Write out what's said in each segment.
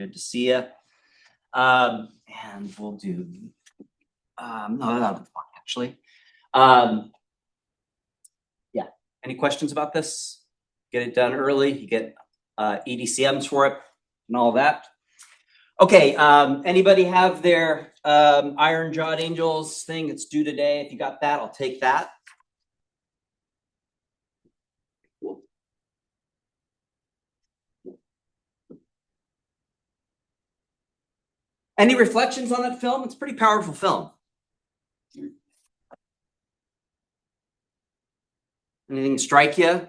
Good to see you. And we'll do, no, that'll be fine, actually. Yeah, any questions about this? Get it done early, you get EDCMs for it and all that. Okay, anybody have their Iron Jawed Angels thing? It's due today. If you got that, I'll take that. Any reflections on that film? It's a pretty powerful film. Anything strike you?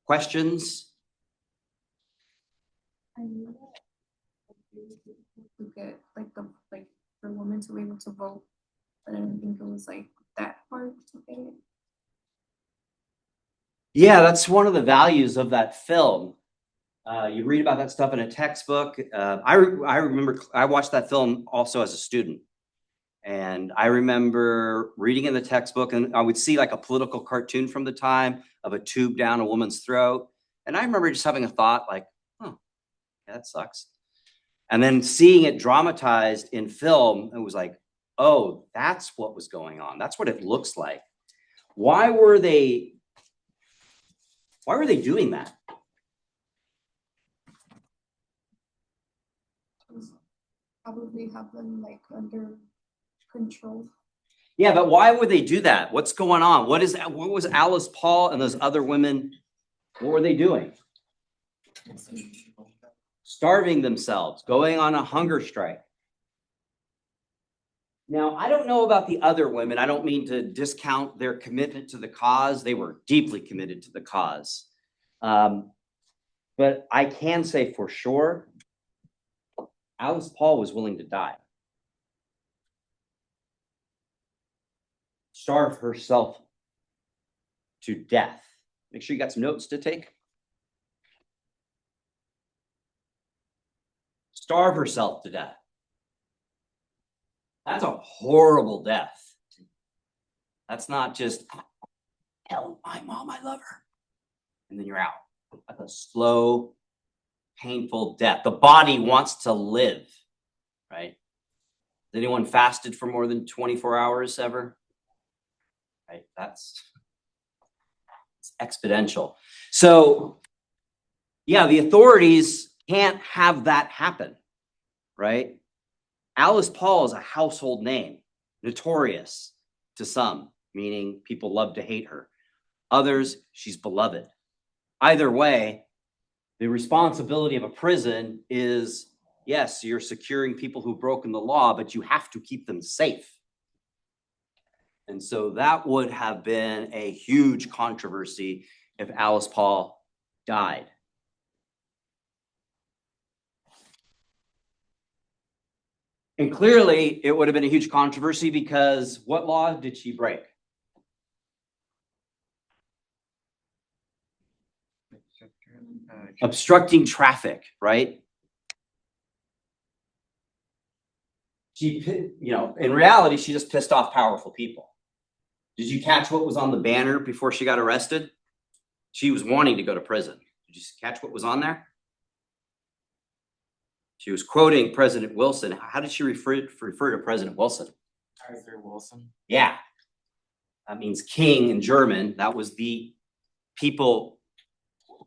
Questions? I knew that to get like for women to be able to vote, but I didn't think it was like that hard to get it. Yeah, that's one of the values of that film. You read about that stuff in a textbook. I remember I watched that film also as a student. And I remember reading in the textbook, and I would see like a political cartoon from the time of a tube down a woman's throat. And I remember just having a thought like, oh, yeah, that sucks. And then seeing it dramatized in film, it was like, oh, that's what was going on. That's what it looks like. Why were they doing that? Probably have them like under control. Yeah, but why would they do that? What's going on? What was Alice Paul and those other women, what were they doing? Starving themselves, going on a hunger strike. Now, I don't know about the other women. I don't mean to discount their commitment to the cause. They were deeply committed to the cause. But I can say for sure, Alice Paul was willing to die. Starve herself to death. Make sure you got some notes to take. Starve herself to death. That's a horrible death. That's not just, tell my mom I love her, and then you're out. That's a slow, painful death. The body wants to live, right? Has anyone fasted for more than 24 hours ever? Right? It's exponential. So, yeah, the authorities can't have that happen, right? Alice Paul is a household name, notorious to some, meaning people love to hate her. Others, she's beloved. Either way, the responsibility of a prison is, yes, you're securing people who've broken the law, but you have to keep them safe. And so that would have been a huge controversy if Alice Paul died. And clearly, it would have been a huge controversy because what law did she break? Obstructing traffic, right? She, in reality, she just pissed off powerful people. Did you catch what was on the banner before she got arrested? She was wanting to go to prison. Did you catch what was on there? She was quoting President Wilson. How did she refer to President Wilson? Arthur Wilson. Yeah. That means king in German. That was the people,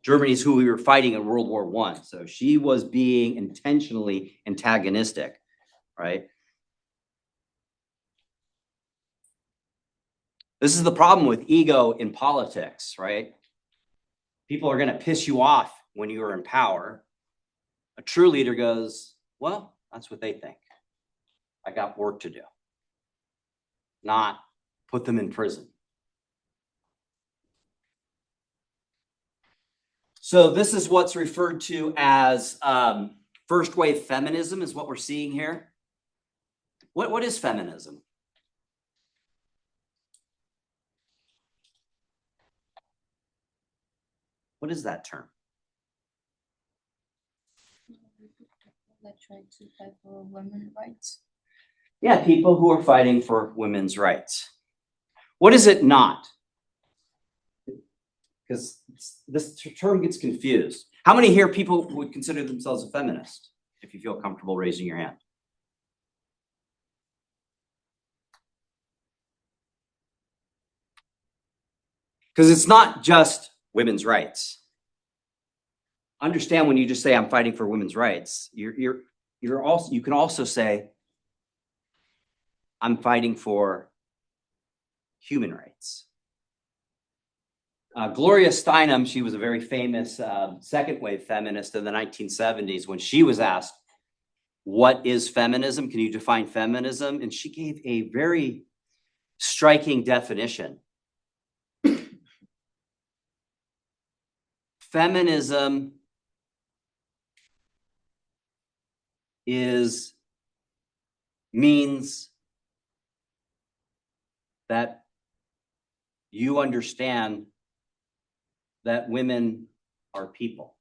Germany's who we were fighting in World War I. So she was being intentionally antagonistic, right? This is the problem with ego in politics, right? People are going to piss you off when you are in power. A true leader goes, well, that's what they think. I got work to do. Not put them in prison. So this is what's referred to as first wave feminism is what we're seeing here. What is feminism? What is that term? That try to fight for women's rights. Yeah, people who are fighting for women's rights. What is it not? Because this term gets confused. How many here people would consider themselves a feminist? if you feel comfortable raising your hand. Because it's not just women's rights. Understand when you just say I'm fighting for women's rights, you can also say I'm fighting for human rights. Gloria Steinem, she was a very famous second wave feminist in the 1970s. When she was asked, what is feminism? Can you define feminism? And she gave a very striking definition. Feminism means that you understand that women are people.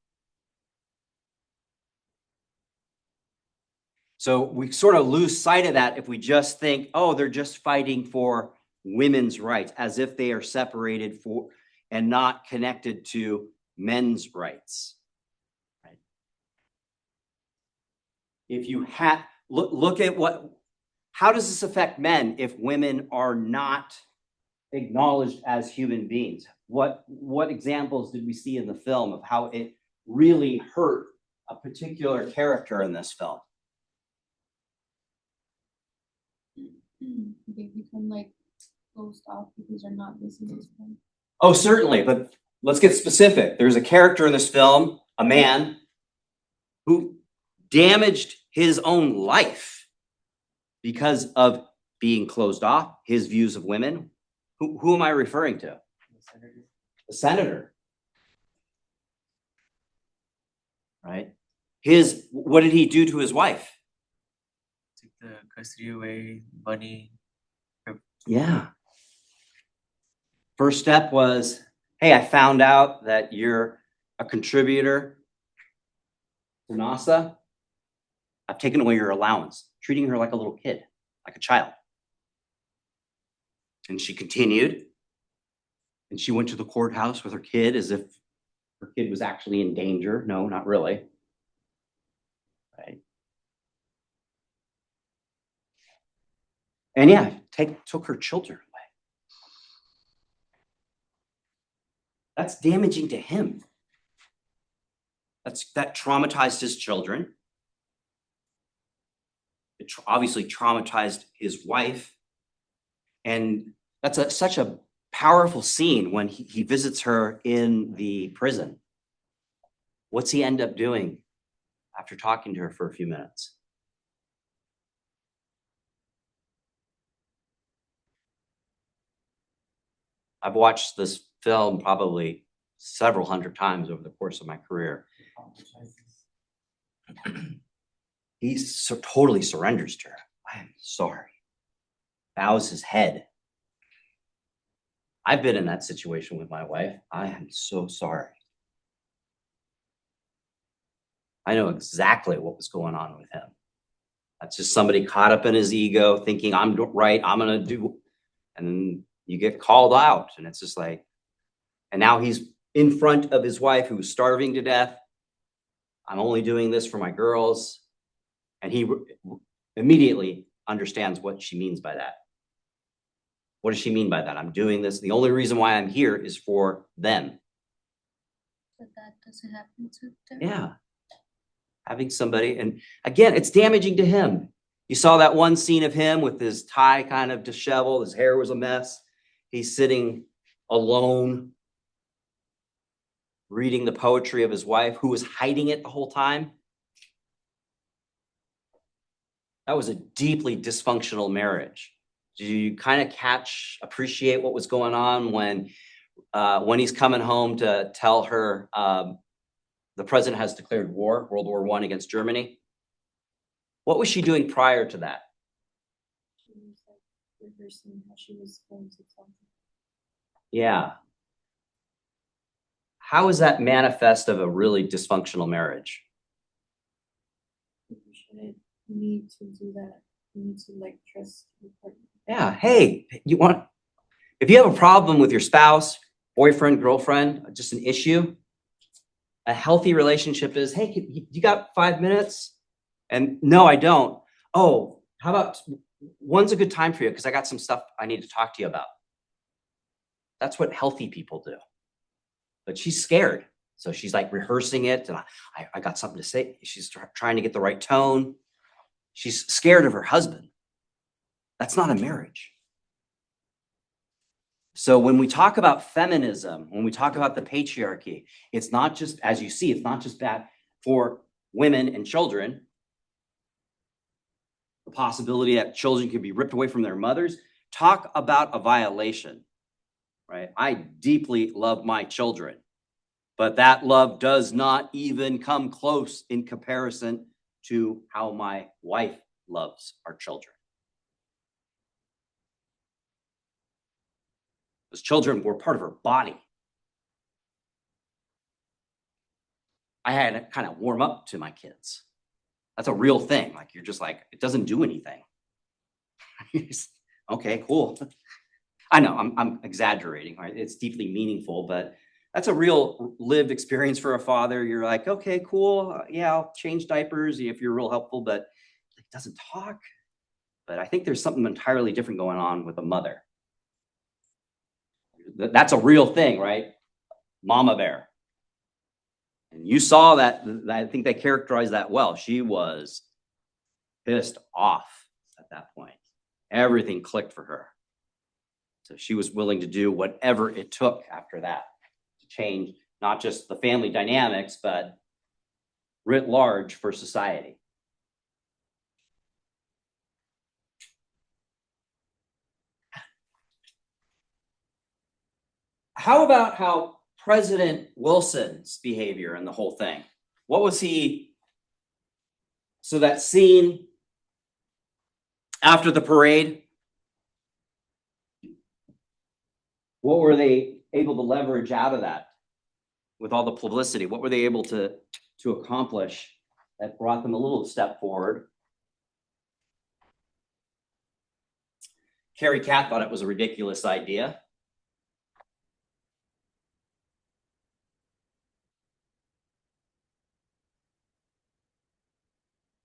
So we sort of lose sight of that if we just think, oh, they're just fighting for women's rights, as if they are separated for and not connected to men's rights. Right? If you look at how does this affect men if women are not acknowledged as human beings? What examples did we see in the film of how it really hurt a particular character in this film? They become like closed off because they're not listening to them. Oh, certainly, but let's get specific. There's a character in this film, a man, who damaged his own life because of being closed off, his views of women. Who am I referring to? The senator. Right? What did he do to his wife? Took the custody away, money. Yeah. First step was, hey, I found out that you're a contributor to NASA. I've taken away your allowance, treating her like a little kid, like a child. And she continued. And she went to the courthouse with her kid as if her kid was actually in danger. No, not really. Right. And yeah, took her children away. That's damaging to him. That traumatized his children. It obviously traumatized his wife. And that's such a powerful scene when he visits her in the prison. What's he end up doing after talking to her for a few minutes? I've watched this film probably several hundred times over the course of my career. He totally surrenders to her. I am sorry. Bows his head. I've been in that situation with my wife. I am so sorry. I know exactly what was going on with him. That's just somebody caught up in his ego, thinking I'm right, I'm going to do, and then you get called out, and it's just like, and now he's in front of his wife who's starving to death. I'm only doing this for my girls. And he immediately understands what she means by that. What does she mean by that? I'm doing this. The only reason why I'm here is for them. But that doesn't happen to them. Yeah. Having somebody, and again, it's damaging to him. You saw that one scene of him with his tie kind of disheveled, his hair was a mess. He's sitting alone, reading the poetry of his wife, who was hiding it the whole time. That was a deeply dysfunctional marriage. Did you kind of appreciate what was going on when he's coming home to tell her the president has declared war, World War I against Germany? What was she doing prior to that? She was like rehearsing how she was going to tell him. Yeah. How is that manifest of a really dysfunctional marriage? You shouldn't need to do that. You need to like trust your partner. Yeah. Hey, if you have a problem with your spouse, boyfriend, girlfriend, just an issue, a healthy relationship is, hey, you got 5 minutes? And no, I don't. Oh, how about when's a good time for you? Because I got some stuff I need to talk to you about. That's what healthy people do. But she's scared. So she's like rehearsing it. And I got something to say. She's trying to get the right tone. She's scared of her husband. That's not a marriage. So when we talk about feminism, when we talk about the patriarchy, it's not just, as you see, it's not just bad for women and children. The possibility that children can be ripped away from their mothers. Talk about a violation, right? I deeply love my children, but that love does not even come close in comparison to how my wife loves our children. Those children were part of her body. I had to kind of warm up to my kids. That's a real thing. Like, you're just like, it doesn't do anything. Okay, cool. I know I'm exaggerating, right? It's deeply meaningful, but that's a real lived experience for a father. You're like, okay, cool. Yeah, I'll change diapers if you're real helpful, but it doesn't talk. But I think there's something entirely different going on with a mother. That's a real thing, right? Mama bear. And you saw that. I think they characterized that well. She was pissed off at that point. Everything clicked for her. So she was willing to do whatever it took after that to change not just the family dynamics, but writ large for society. How about how President Wilson's behavior and the whole thing? What was he? So that scene after the parade, what were they able to leverage out of that with all the publicity? What were they able to accomplish that brought them a little step forward? Carrie Cat thought it was a ridiculous idea.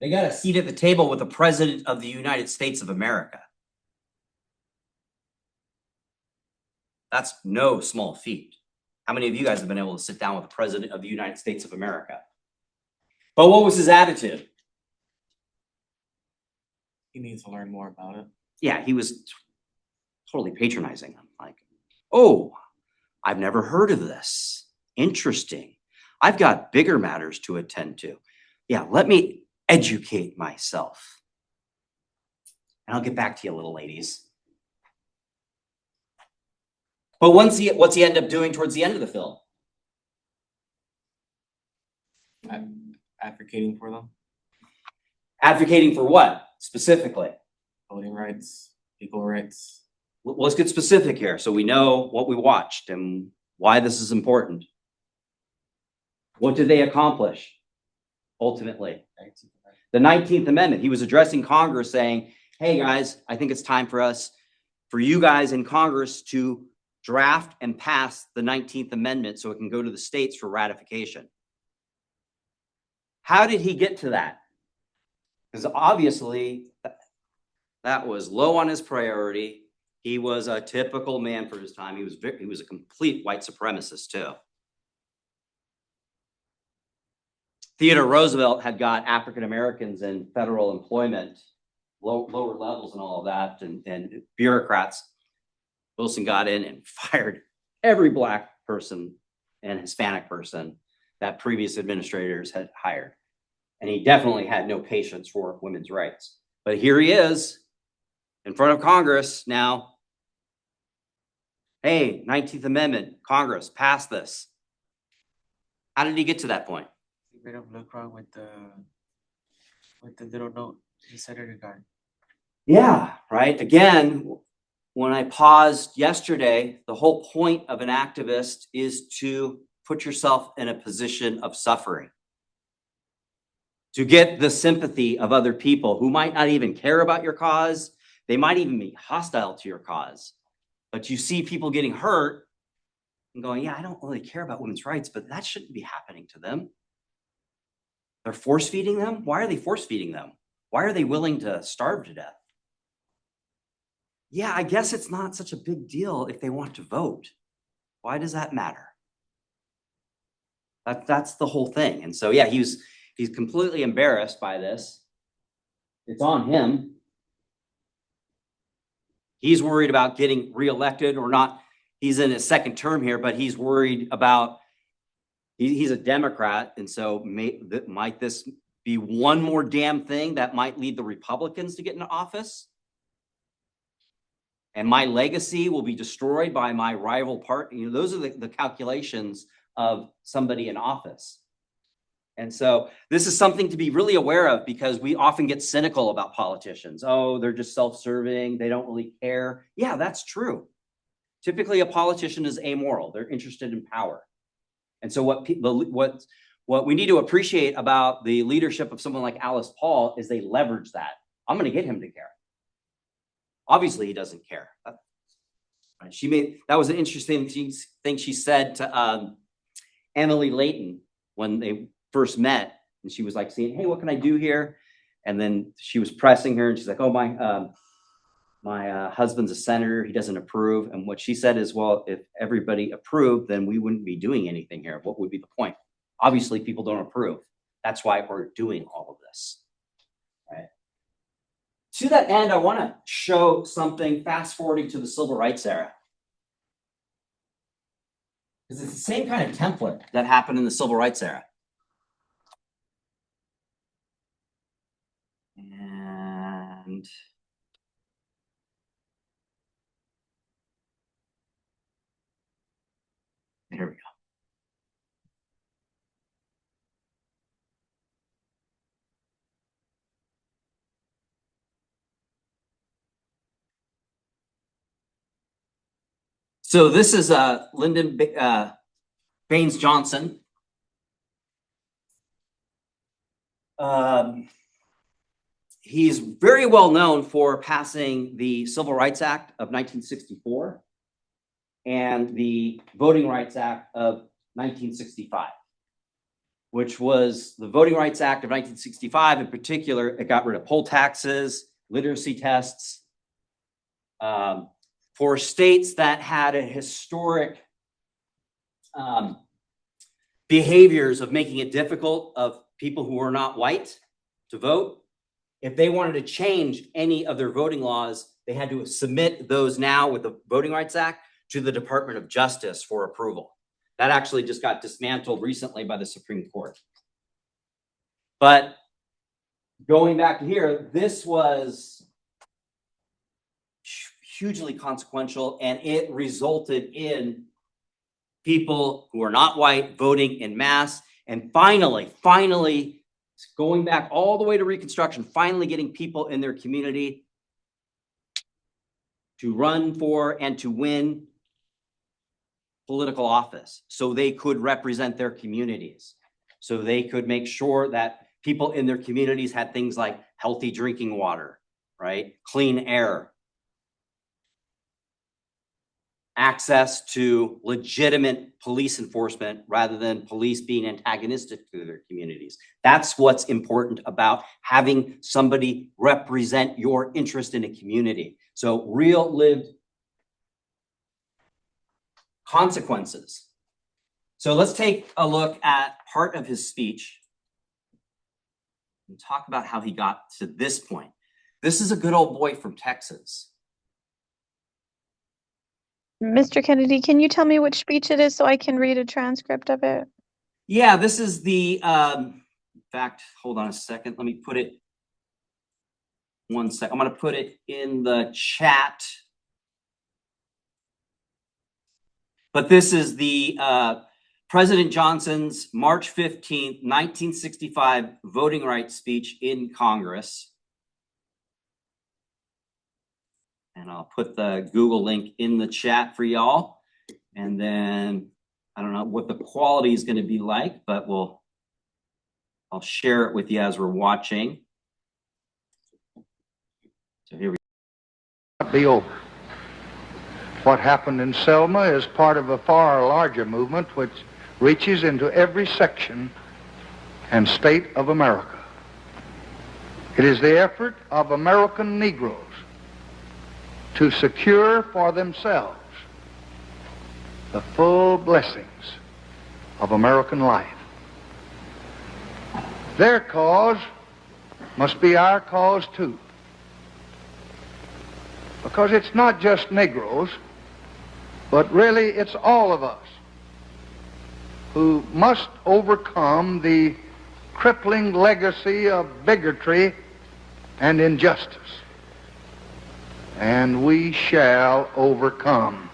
They got a seat at the table with the President of the United States of America. That's no small feat. How many of you guys have been able to sit down with the President of the United States of America? But what was his attitude? He needs to learn more about it. Yeah, he was totally patronizing them. Like, oh, I've never heard of this. Interesting. I've got bigger matters to attend to. Yeah, let me educate myself. And I'll get back to you, little ladies. But what's he end up doing towards the end of the film? Advocating for them. Advocating for what specifically? Voting rights, equal rights. Let's get specific here so we know what we watched and why this is important. What did they accomplish ultimately? The 19th Amendment. He was addressing Congress saying, hey guys, I think it's time for you guys in Congress to draft and pass the 19th Amendment so it can go to the states for ratification. How did he get to that? Because obviously that was low on his priority. He was a typical man for his time. He was a complete white supremacist too. Theodore Roosevelt had got African Americans in federal employment, lower levels and all of that, and bureaucrats. Wilson got in and fired every Black person and Hispanic person that previous administrators had hired. And he definitely had no patience for women's rights. But here he is in front of Congress now. Hey, 19th Amendment, Congress, pass this. How did he get to that point? He made him look wrong with the little note, the senator guy. Yeah, right. Again, when I paused yesterday, the whole point of an activist is to put yourself in a position of suffering, to get the sympathy of other people who might not even care about your cause. They might even be hostile to your cause. But you see people getting hurt and going, yeah, I don't really care about women's rights, but that shouldn't be happening to them. They're force feeding them? Why are they force feeding them? Why are they willing to starve to death? Yeah, I guess it's not such a big deal if they want to vote. Why does that matter? That's the whole thing. And so, yeah, he's completely embarrassed by this. It's on him. He's worried about getting reelected or not. He's in his second term here, but he's worried about, he's a Democrat. And so might this be one more damn thing that might lead the Republicans to get into office? And my legacy will be destroyed by my rival party. You know, those are the calculations of somebody in office. And so this is something to be really aware of, because we often get cynical about politicians. Oh, they're just self-serving. They don't really care. Yeah, that's true. Typically, a politician is amoral. They're interested in power. And so what we need to appreciate about the leadership of someone like Alice Paul is they leverage that. I'm going to get him to care. Obviously, he doesn't care. That was an interesting thing she said to Emily Layton when they first met, and she was like saying, "Hey, what can I do here?" And then she was pressing her, and she's like, "Oh, my husband's a senator. He doesn't approve." And what she said is, "Well, if everybody approved, then we wouldn't be doing anything here. What would be the point? Obviously, people don't approve. That's why we're doing all of this." Right. To that end, I want to show something fast forwarding to the civil rights era, because it's the same kind of template that happened in the civil rights era. And here we go. So this is Lyndon Baines Johnson. He's very well known for passing the Civil Rights Act of 1964 and the Voting Rights Act of 1965, which was the Voting Rights Act of 1965 in particular. It got rid of poll taxes, literacy tests, for states that had a historic behaviors of making it difficult of people who are not white to vote. If they wanted to change any of their voting laws, they had to submit those now with the Voting Rights Act to the Department of Justice for approval. That actually just got dismantled recently by the Supreme Court. But going back to here, this was hugely consequential, and it resulted in people who are not white voting en masse. And finally, going back all the way to Reconstruction, finally getting people in their community to run for and to win political office so they could represent their communities, so they could make sure that people in their communities had things like healthy drinking water, right? Clean air, access to legitimate police enforcement rather than police being antagonistic to their communities. That's what's important about having somebody represent your interest in a community. So real lived consequences. So let's take a look at part of his speech and talk about how he got to this point. This is a good old boy from Texas. Mr. Kennedy, can you tell me which speech it is so I can read a transcript of it? Yeah, this is the, in fact, hold on a second. Let me put it, one sec. I'm going to put it in the chat. But this is the President Johnson's March 15th, 1965 voting rights speech in Congress. And I'll put the Google link in the chat for y'all. And then I don't know what the quality is going to be like, but I'll share it with you as we're watching. So here we go. Not be over. What happened in Selma is part of a far larger movement which reaches into every section and state of America. It is the effort of American Negroes to secure for themselves the full blessings of American life. Their cause must be our cause too. Because it's not just Negroes, but really it's all of us who must overcome the crippling legacy of bigotry and injustice. And we shall overcome.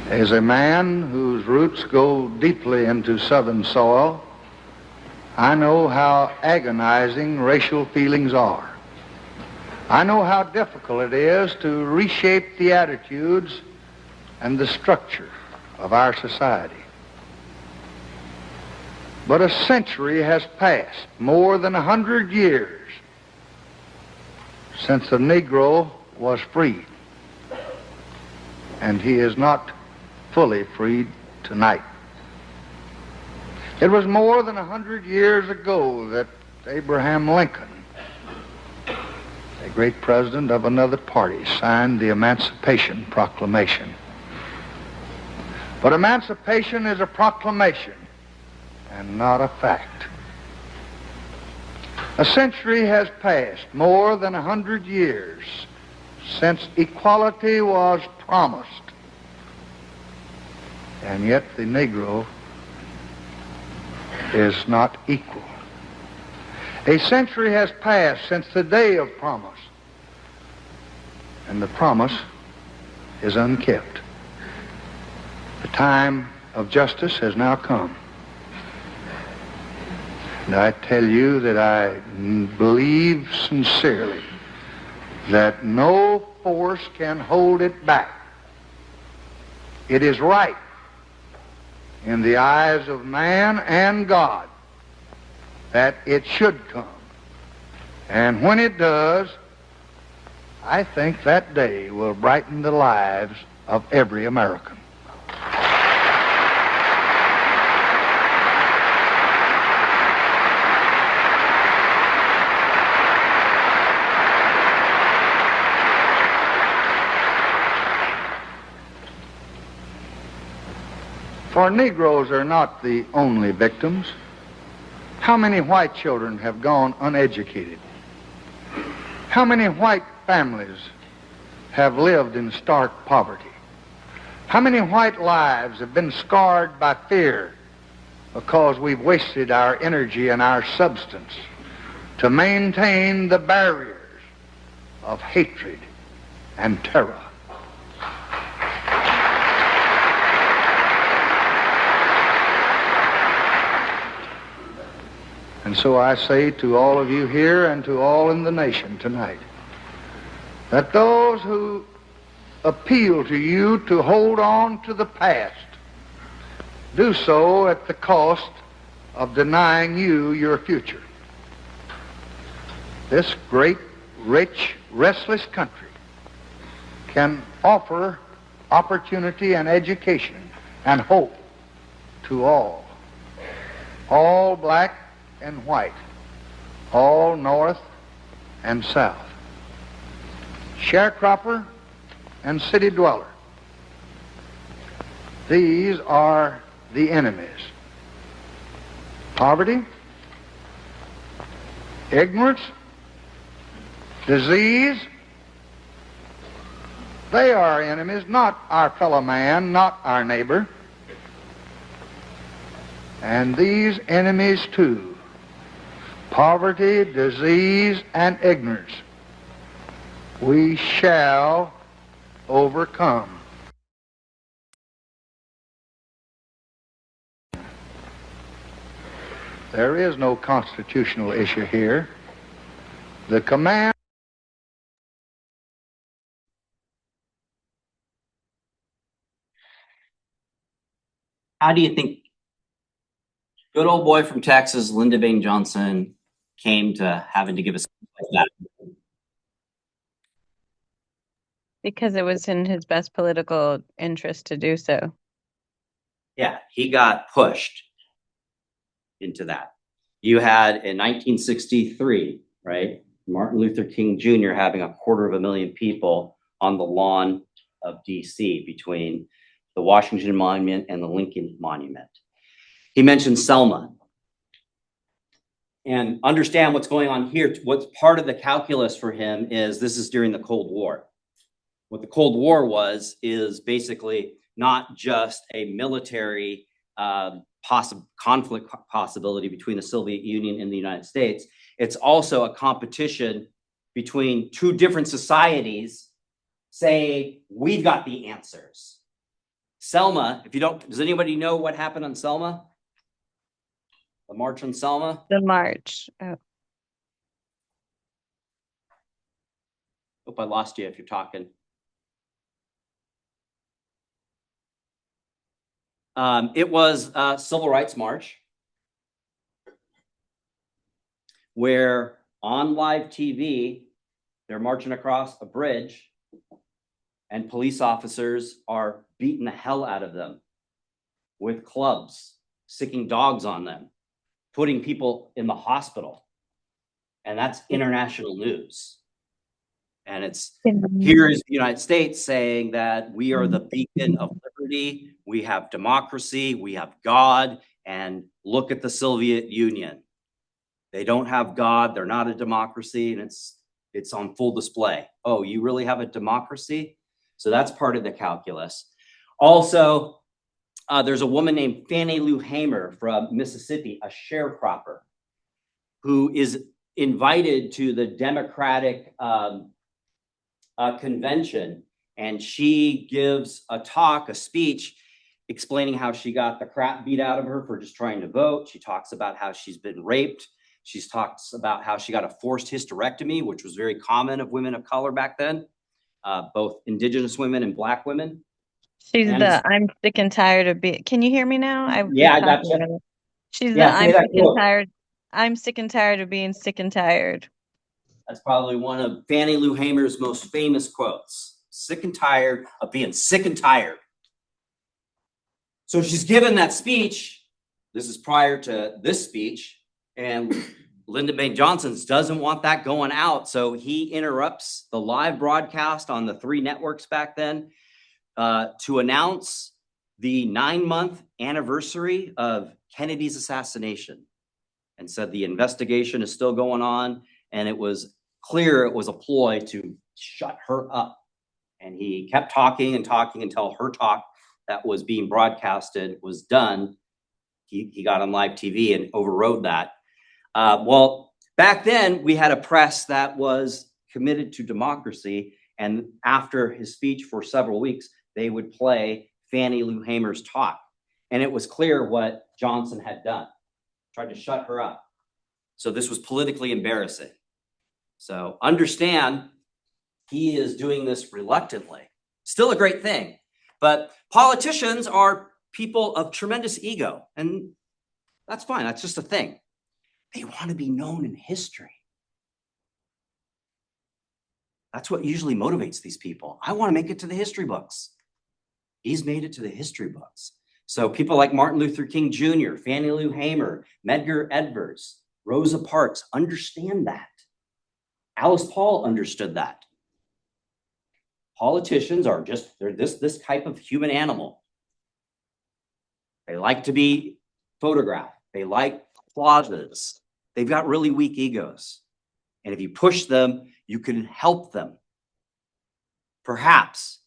As a man whose roots go deeply into Southern soil, I know how agonizing racial feelings are. I know how difficult it is to reshape the attitudes and the structure of our society. But a century has passed, more than 100 years, since the Negro was freed. And he is not fully freed tonight. It was more than 100 years ago that Abraham Lincoln, a great president of another party, signed the Emancipation Proclamation. But emancipation is a proclamation and not a fact. A century has passed, more than 100 years, since equality was promised. And yet the Negro is not equal. A century has passed since the day of promise, and the promise is unkept. The time of justice has now come. And I tell you that I believe sincerely that no force can hold it back. It is right in the eyes of man and God that it should come. And when it does, I think that day will brighten the lives of every American. For Negroes are not the only victims. How many white children have gone uneducated? How many white families have lived in stark poverty? How many white lives have been scarred by fear because we've wasted our energy and our substance to maintain the barriers of hatred and terror? And so I say to all of you here and to all in the nation tonight, that those who appeal to you to hold on to the past do so at the cost of denying you your future. This great, rich, restless country can offer opportunity and education and hope to all black and white, all north and south, sharecropper and city dweller. These are the enemies. Poverty, ignorance, disease, they are enemies, not our fellow man, not our neighbor. And these enemies too, poverty, disease, and ignorance, we shall overcome. There is no constitutional issue here. The command How do you think good old boy from Texas, Lyndon Baines Johnson, came to having to give a speech like that? Because it was in his best political interest to do so. Yeah, he got pushed into that. You had in 1963, right, Martin Luther King Jr. having 250,000 people on the lawn of DC between the Washington Monument and the Lincoln Monument. He mentioned Selma. And understand what's going on here. What's part of the calculus for him is this is during the Cold War. What the Cold War was is basically not just a military conflict possibility between the Soviet Union and the United States. It's also a competition between two different societies saying, we've got the answers. Selma, if you don't, does anybody know what happened on Selma? The March on Selma? The march. Oh. Hope I lost you if you're talking. It was a civil rights march where on live TV, they're marching across a bridge and police officers are beating the hell out of them with clubs, sicking dogs on them, putting people in the hospital. And that's international news. And it's here is the United States saying that we are the beacon of liberty, we have democracy, we have God, and look at the Soviet Union. They don't have God, they're not a democracy, and it's on full display. Oh, you really have a democracy? So that's part of the calculus. Also, there's a woman named Fannie Lou Hamer from Mississippi, a sharecropper, who is invited to the Democratic convention, and she gives a talk, a speech, explaining how she got the crap beat out of her for just trying to vote. She talks about how she's been raped. She talks about how she got a forced hysterectomy, which was very common of women of color back then, both indigenous women and Black women. She's And I'm sick and tired of being. Can you hear me now? Yeah, I got you. She's Yeah, say that quote. I'm sick and tired of being sick and tired. That's probably one of Fannie Lou Hamer's most famous quotes. Sick and tired of being sick and tired. So she's given that speech. This is prior to this speech. And Lyndon Baines Johnson doesn't want that going out. So he interrupts the live broadcast on the 3 networks back then to announce the 9-month anniversary of Kennedy's assassination, and said the investigation is still going on. And it was clear it was a ploy to shut her up. And he kept talking and talking until her talk that was being broadcasted was done. He got on live TV and overrode that. Well, back then we had a press that was committed to democracy. And after his speech for several weeks, they would play Fannie Lou Hamer's talk. And it was clear what Johnson had done, tried to shut her up. So this was politically embarrassing. So understand, he is doing this reluctantly. Still a great thing. But politicians are people of tremendous ego. And that's fine. That's just a thing. They want to be known in history. That's what usually motivates these people. I want to make it to the history books. He's made it to the history books. So people like Martin Luther King Jr., Fannie Lou Hamer, Medgar Evers, Rosa Parks understand that. Alice Paul understood that. Politicians are they're this type of human animal. They like to be photographed. They like applauses. They've got really weak egos. And if you push them, you can help them. Perhaps,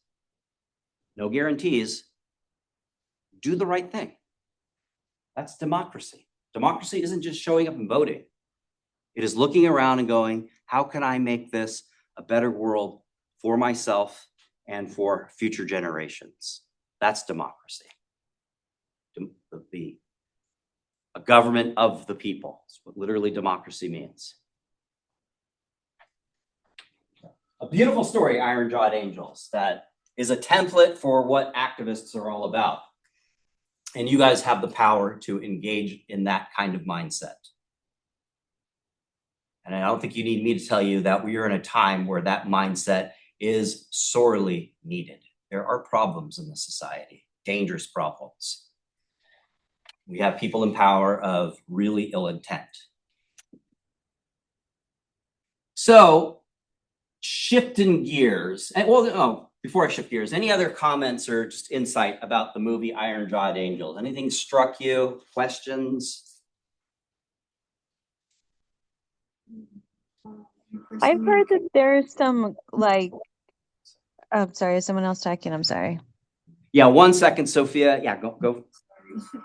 no guarantees, do the right thing. That's democracy. Democracy isn't just showing up and voting. It is looking around and going, how can I make this a better world for myself and for future generations? That's democracy. A government of the people. That's what literally democracy means. A beautiful story, Iron Jawed Angels, that is a template for what activists are all about. And you guys have the power to engage in that kind of mindset. And I don't think you need me to tell you that we are in a time where that mindset is sorely needed. There are problems in the society, dangerous problems. We have people in power of really ill intent. So, shifting gears, and before I shift gears, any other comments or just insight about the movie Iron Jawed Angels? Anything struck you? Questions? I've heard that there's some like, oh, sorry, is someone else talking? I'm sorry. Yeah, 1 second, Sophia. Yeah, go.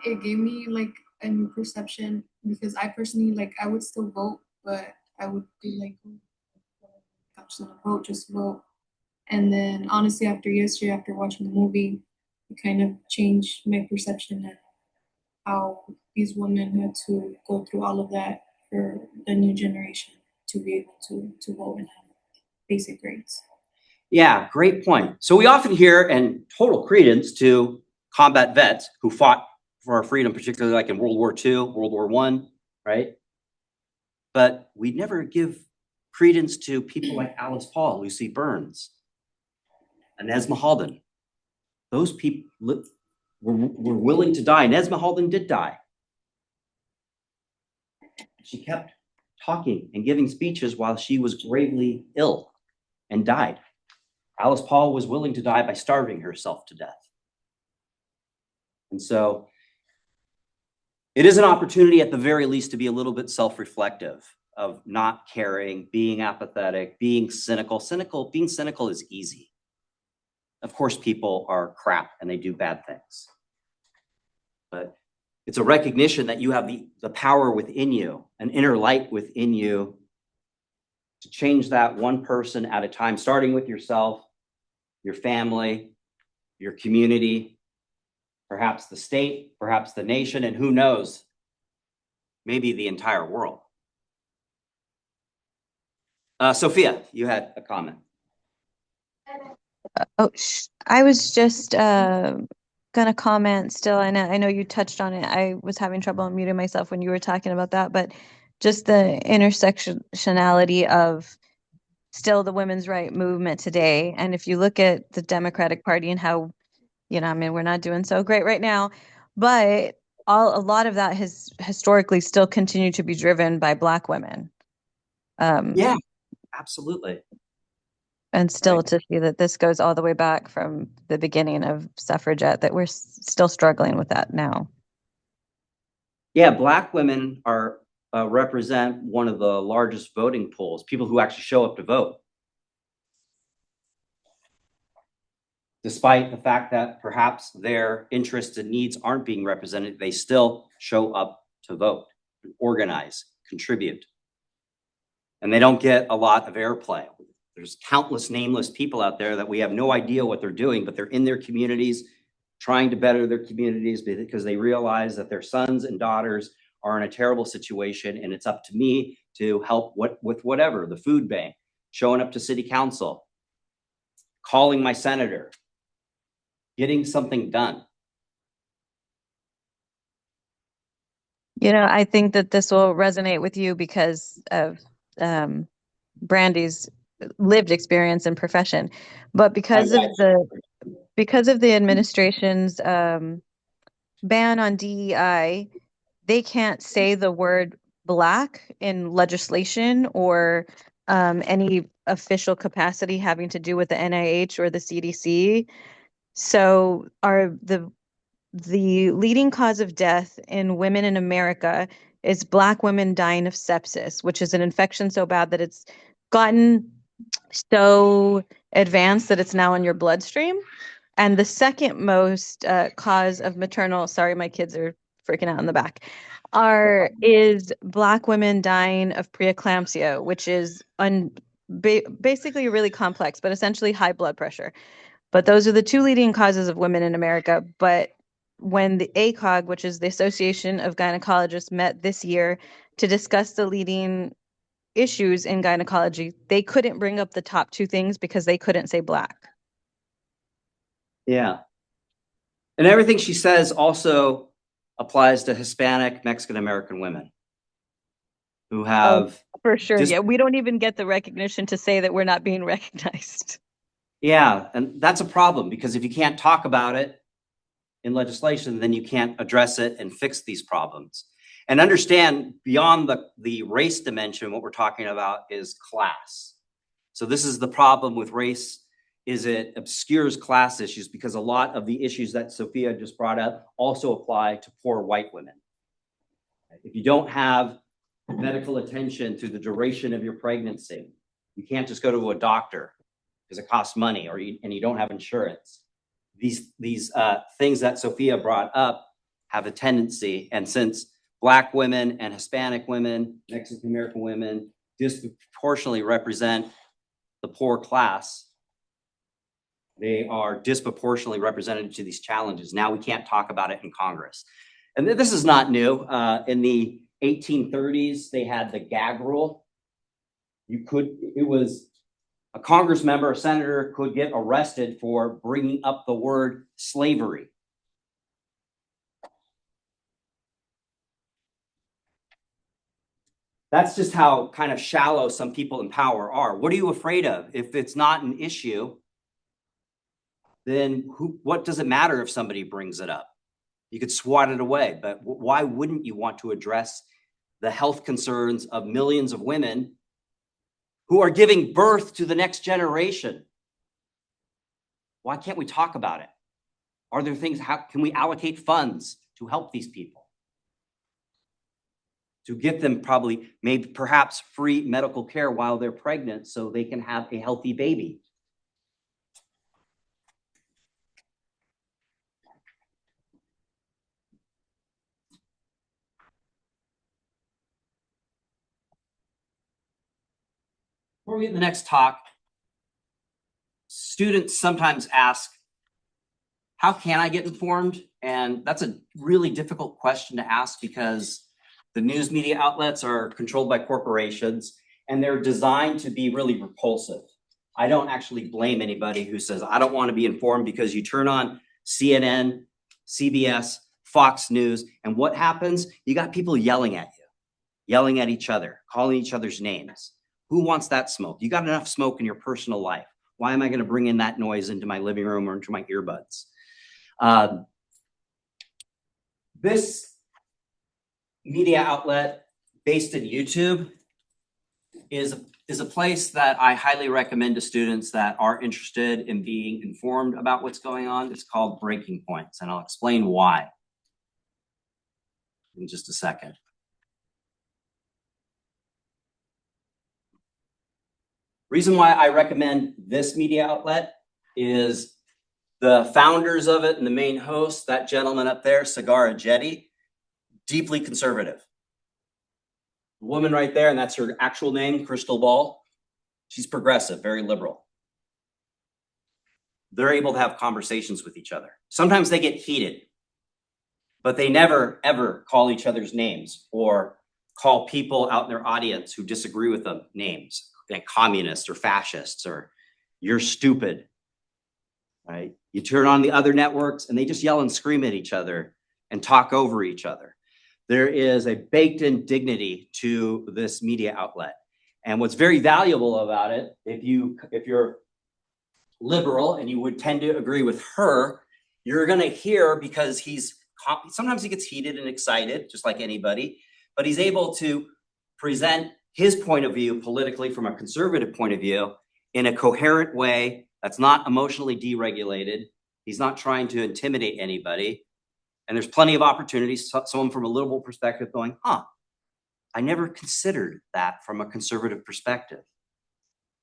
It gave me like a new perception because I personally like I would still vote, but I would be like, gosh, not vote, just vote. And then honestly, after yesterday, after watching the movie, it kind of changed my perception and how these women had to go through all of that for the new generation to be able to vote and have basic rights. Yeah, great point. So we often hear, and total credence to combat vets who fought for our freedom, particularly like in World War II, World War I, right? But we never give credence to people like Alice Paul, Lucy Burns, and Nesma Halden. Those people were willing to die. Nesma Halden did die. She kept talking and giving speeches while she was gravely ill and died. Alice Paul was willing to die by starving herself to death. And so it is an opportunity at the very least to be a little bit self-reflective of not caring, being apathetic, being cynical. Being cynical is easy. Of course, people are crap and they do bad things. But it's a recognition that you have the power within you, an inner light within you to change that one person at a time, starting with yourself, your family, your community, perhaps the state, perhaps the nation, and who knows, maybe the entire world. Sophia, you had a comment. I was just gonna comment still. I know you touched on it. I was having trouble muting myself when you were talking about that, but just the intersectionality of still the women's right movement today. And if you look at the Democratic Party and how, I mean, we're not doing so great right now, but a lot of that has historically still continued to be driven by Black women. Yeah, absolutely. And still Right. to see that this goes all the way back from the beginning of suffragette, that we're still struggling with that now. Yeah, Black women represent one of the largest voting pools, people who actually show up to vote. Despite the fact that perhaps their interests and needs aren't being represented, they still show up to vote, organize, contribute. And they don't get a lot of airplay. There's countless nameless people out there that we have no idea what they're doing, but they're in their communities, trying to better their communities because they realize that their sons and daughters are in a terrible situation, and it's up to me to help with whatever, the food bank, showing up to city council, calling my senator, getting something done. I think that this will resonate with you because of Brandy's lived experience and profession, but because of the administration's ban on DEI, they can't say the word Black in legislation or any official capacity having to do with the NIH or the CDC. So the leading cause of death in women in America is Black women dying of sepsis, which is an infection so bad that it's gotten so advanced that it's now in your bloodstream. And the second most cause of maternal, sorry, my kids are freaking out in the back, is Black women dying of preeclampsia, which is basically really complex, but essentially high blood pressure. But those are the two leading causes of women in America. But when the ACOG, which is the Association of Gynecologists, met this year to discuss the leading issues in gynecology, they couldn't bring up the top two things because they couldn't say Black. Yeah. And everything she says also applies to Hispanic, Mexican American women who have, For sure. Just- Yeah. We don't even get the recognition to say that we're not being recognized. yeah, and that's a problem because if you can't talk about it in legislation, then you can't address it and fix these problems. And understand beyond the race dimension, what we're talking about is class. So this is the problem with race, is it obscures class issues because a lot of the issues that Sophia just brought up also apply to poor white women. If you don't have medical attention through the duration of your pregnancy, you can't just go to a doctor because it costs money, and you don't have insurance. These things that Sophia brought up have a tendency, and since Black women and Hispanic women, Mexican American women disproportionately represent the poor class, they are disproportionately represented to these challenges. Now we can't talk about it in Congress. And this is not new. In the 1830s, they had the gag rule. It was a Congress member, a senator could get arrested for bringing up the word slavery. That's just how kind of shallow some people in power are. What are you afraid of? If it's not an issue, then what does it matter if somebody brings it up? You could swat it away, but why wouldn't you want to address the health concerns of millions of women who are giving birth to the next generation? Why can't we talk about it? Are there things, how can we allocate funds to help these people? To get them perhaps free medical care while they're pregnant so they can have a healthy baby. Before we get to the next talk, students sometimes ask, how can I get informed? And that's a really difficult question to ask because the news media outlets are controlled by corporations and they're designed to be really repulsive. I don't actually blame anybody who says, I don't want to be informed, because you turn on CNN, CBS, Fox News, and what happens? You got people yelling at you, yelling at each other, calling each other's names. Who wants that smoke? You got enough smoke in your personal life. Why am I going to bring in that noise into my living room or into my earbuds? This media outlet based in YouTube is a place that I highly recommend to students that are interested in being informed about what's going on. It's called Breaking Points, and I'll explain why in just a second. Reason why I recommend this media outlet is the founders of it and the main host, that gentleman up there, Sagara Jetty, deeply conservative. The woman right there, and that's her actual name, Crystal Ball, she's progressive, very liberal. They're able to have conversations with each other. Sometimes they get heated, but they never, ever call each other's names or call people out in their audience who disagree with them names, like communists or fascists or you're stupid, right? You turn on the other networks and they just yell and scream at each other and talk over each other. There is a baked-in dignity to this media outlet. And what's very valuable about it, if you're liberal and you would tend to agree with her, you're going to hear, because sometimes he gets heated and excited, just like anybody, but he's able to present his point of view politically from a conservative point of view in a coherent way that's not emotionally deregulated. He's not trying to intimidate anybody. And there's plenty of opportunities. Someone from a liberal perspective going, I never considered that from a conservative perspective.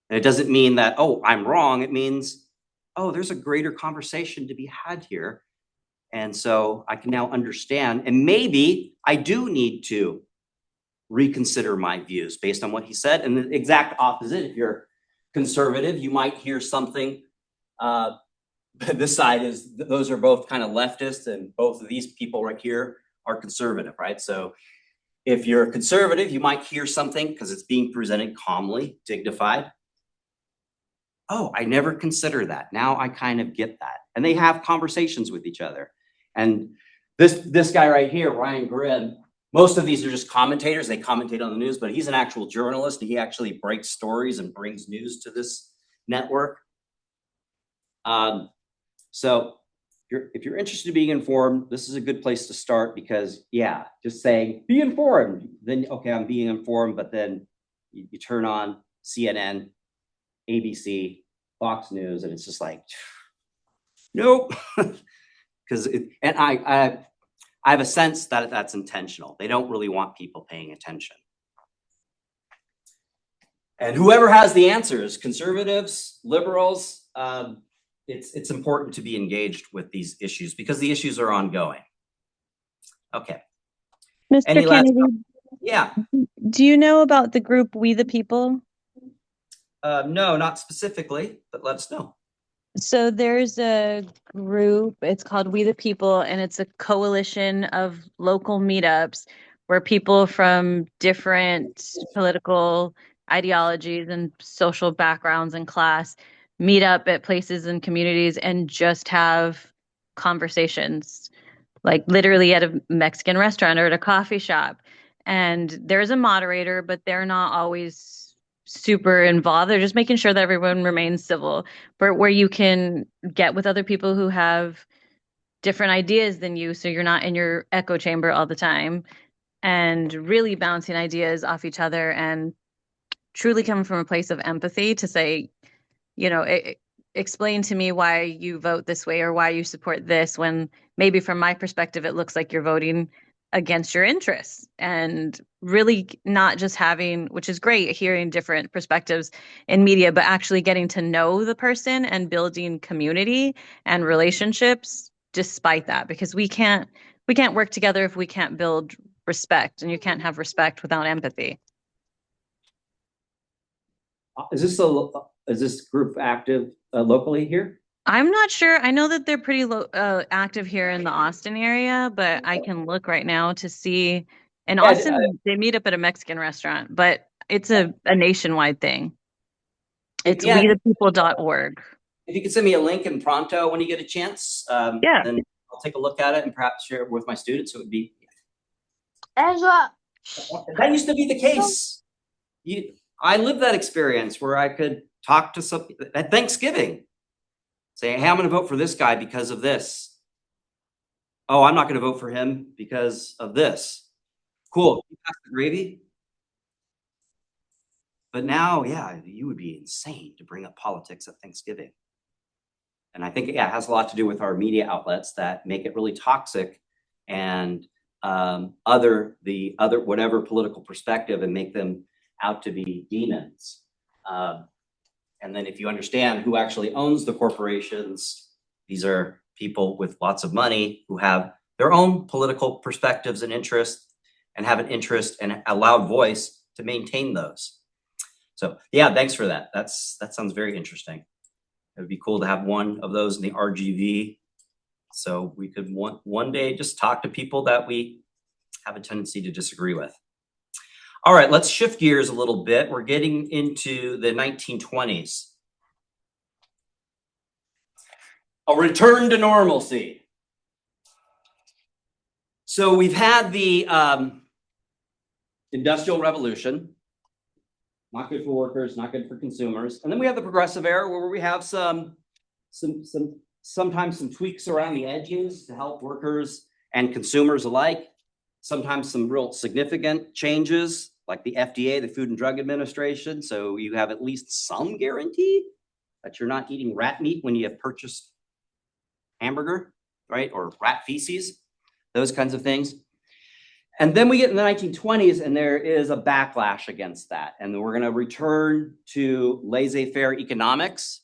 And it doesn't mean that, I'm wrong. It means, there's a greater conversation to be had here. And so I can now understand, and maybe I do need to reconsider my views based on what he said. And the exact opposite, if you're conservative, you might hear something. This side those are both kind of leftists, and both of these people right here are conservative, right? So if you're conservative, you might hear something because it's being presented calmly, dignified. I never consider that. Now I kind of get that. And they have conversations with each other. And this guy right here, Ryan Grimm, most of these are just commentators. They commentate on the news, but he's an actual journalist, and he actually breaks stories and brings news to this network. So if you're interested in being informed, this is a good place to start, because yeah, just saying be informed, then okay, I'm being informed, but then you turn on CNN, ABC, Fox News, and it's just like, nope. Because I have a sense that that's intentional. They don't really want people paying attention. And whoever has the answers, conservatives, liberals, it's important to be engaged with these issues because the issues are ongoing. Okay. Mr. Kennedy, yeah. do you know about the group We the People? No, not specifically, but let us know. So there's a group, it's called We the People, and it's a coalition of local meetups where people from different political ideologies and social backgrounds and class meet up at places and communities and just have conversations, like literally at a Mexican restaurant or at a coffee shop. And there's a moderator, but they're not always super involved. They're just making sure that everyone remains civil, but where you can get with other people who have different ideas than you, so you're not in your echo chamber all the time, and really bouncing ideas off each other and truly coming from a place of empathy to say, you know, explain to me why you vote this way or why you support this, when maybe from my perspective it looks like you're voting against your interests. And really not just having, which is great, hearing different perspectives in media, but actually getting to know the person and building community and relationships despite that, because we can't work together if we can't build respect, and you can't have respect without empathy. Is this group active locally here? I'm not sure. I know that they're pretty active here in the Austin area, but I can look right now to see. In Austin, they meet up at a Mexican restaurant, but it's a nationwide thing. It's wethepeople.org. If you could send me a link in pronto when you get a chance, then I'll take a look at it and perhaps share it with my students. It would be. Ezra. That used to be the case. I lived that experience where I could talk to some at Thanksgiving, say, hey, I'm going to vote for this guy because of this. Oh, I'm not going to vote for him because of this. Cool. You pass the gravy. But now, yeah, you would be insane to bring up politics at Thanksgiving. And I think, yeah, it has a lot to do with our media outlets that make it really toxic and whatever political perspective and make them out to be demons. And then if you understand who actually owns the corporations, these are people with lots of money who have their own political perspectives and interests and have an interest and a loud voice to maintain those. So yeah, thanks for that. That sounds very interesting. It would be cool to have one of those in the RGV. So we could one day just talk to people that we have a tendency to disagree with. All right, let's shift gears a little bit. We're getting into the 1920s. A return to normalcy. So we've had the Industrial Revolution. Not good for workers, not good for consumers. And then we have the Progressive Era, where we have sometimes some tweaks around the edges to help workers and consumers alike. Sometimes some real significant changes, like the FDA, the Food and Drug Administration. So you have at least some guarantee that you're not eating rat meat when you have purchased hamburger, right? Or rat feces, those kinds of things. And then we get in the 1920s, and there is a backlash against that. And we're going to return to laissez-faire economics.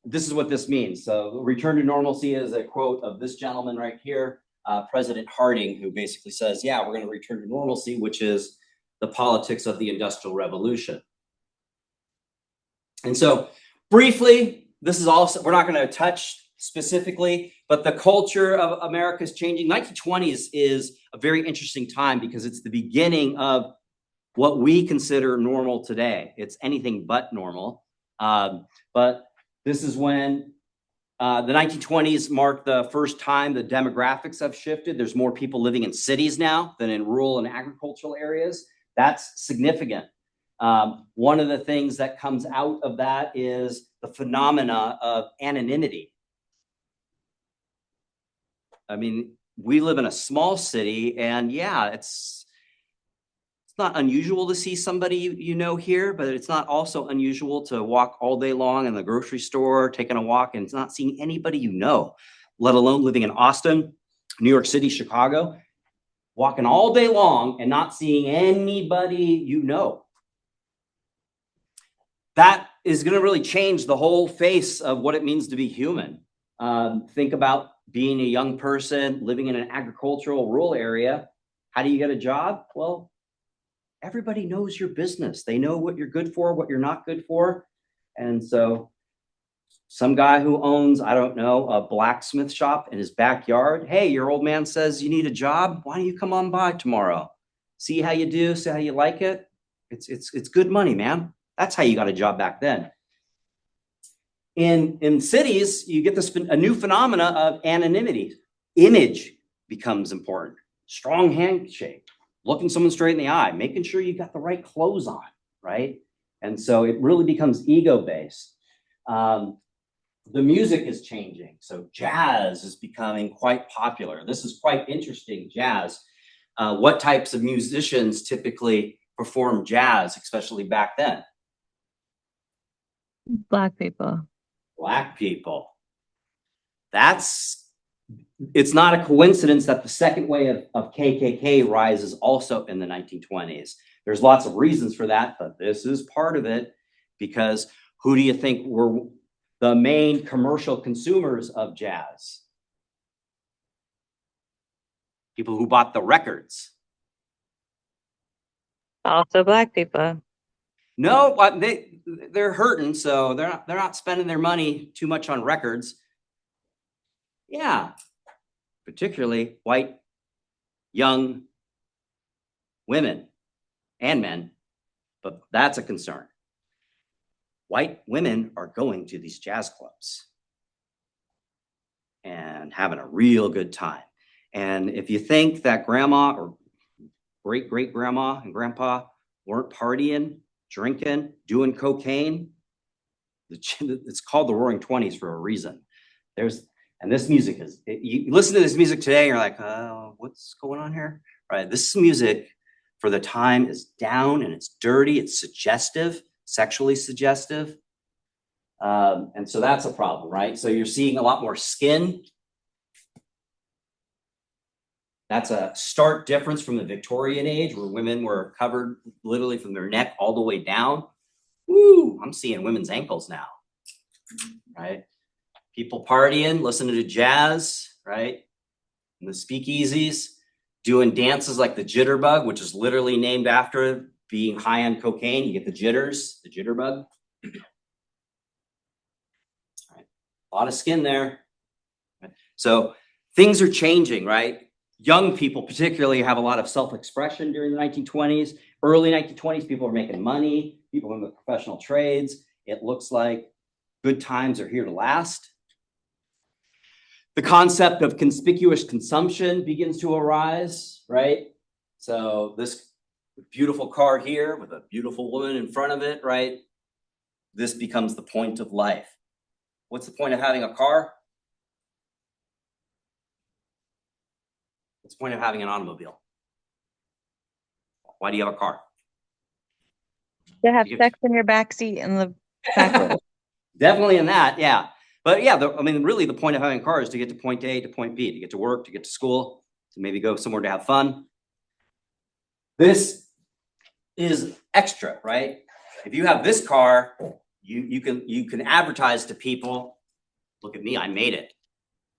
This is what this means. So return to normalcy is a quote of this gentleman right here, President Harding, who basically says, yeah, we're going to return to normalcy, which is the politics of the Industrial Revolution. And so briefly, this is also, we're not going to touch specifically, but the culture of America is changing. 1920s is a very interesting time because it's the beginning of what we consider normal today. It's anything but normal. But this is when The 1920s marked the first time the demographics have shifted. There's more people living in cities now than in rural and agricultural areas. That's significant. One of the things that comes out of that is the phenomena of anonymity. I mean, we live in a small city, and yeah, it's not unusual to see somebody you know here, but it's not also unusual to walk all day long in the grocery store, taking a walk, and it's not seeing anybody you know, let alone living in Austin, New York City, Chicago, walking all day long and not seeing anybody you know. That is going to really change the whole face of what it means to be human. Think about being a young person living in an agricultural rural area. How do you get a job? Well, everybody knows your business. They know what you're good for, what you're not good for. And so some guy who owns, I don't know, a blacksmith shop in his backyard. Hey, your old man says you need a job. Why don't you come on by tomorrow? See how you do, see how you like it. It's good money, man. That's how you got a job back then. In cities, you get this a new phenomena of anonymity. Image becomes important. Strong handshake, looking someone straight in the eye, making sure you got the right clothes on, right? And so it really becomes ego-based. The music is changing. So jazz is becoming quite popular. This is quite interesting, jazz. What types of musicians typically perform jazz, especially back then? Black people. Black people. It's not a coincidence that the second wave of KKK rises also in the 1920s. There's lots of reasons for that, but this is part of it, because who do you think were the main commercial consumers of jazz? People who bought the records. Also black people. No, they're hurting, so they're not spending their money too much on records. Yeah, particularly white young women and men, but that's a concern. White women are going to these jazz clubs and having a real good time. And if you think that grandma or great-great-grandma and grandpa weren't partying, drinking, doing cocaine, it's called the Roaring 20s for a reason. And this music you listen to this music today, you're like, what's going on here? Right? This music for the time is down and it's dirty, it's suggestive, sexually suggestive. And so that's a problem, right? So you're seeing a lot more skin. That's a stark difference from the Victorian age, where women were covered literally from their neck all the way down. Woo, I'm seeing women's ankles now, right? People partying, listening to jazz, right? In the speakeasies, doing dances like the jitterbug, which is literally named after being high on cocaine. You get the jitters, the jitterbug. Right. A lot of skin there. So things are changing, right? Young people particularly have a lot of self-expression during the 1920s. Early 1920s, people are making money. People in the professional trades. It looks like good times are here to last. The concept of conspicuous consumption begins to arise, right? So this beautiful car here with a beautiful woman in front of it, right? This becomes the point of life. What's the point of having a car? What's the point of having an automobile? Why do you have a car? To have sex in your backseat in the back row. Definitely in that, yeah. But yeah, really the point of having a car is to get to point A to point B, to get to work, to get to school, to maybe go somewhere to have fun. This is extra, right? If you have this car, you can advertise to people, look at me, I made it.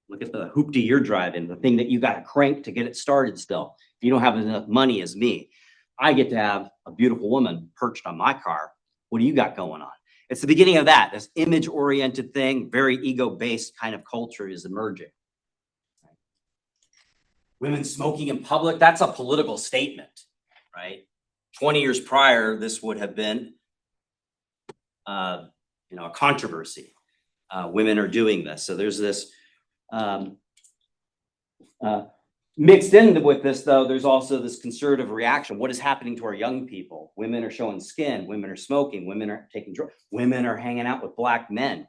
Look at the hoopty you're driving, the thing that you got to crank to get it started still. If you don't have enough money as me, I get to have a beautiful woman perched on my car. What do you got going on? It's the beginning of that. This image-oriented thing, very ego-based kind of culture is emerging. Women smoking in public, that's a political statement, right? 20 years prior, this would have been a controversy. women are doing this. So there's this mixed in with this, though, there's also this conservative reaction. What is happening to our young people? Women are showing skin, women are smoking, women are taking drugs, women are hanging out with black men.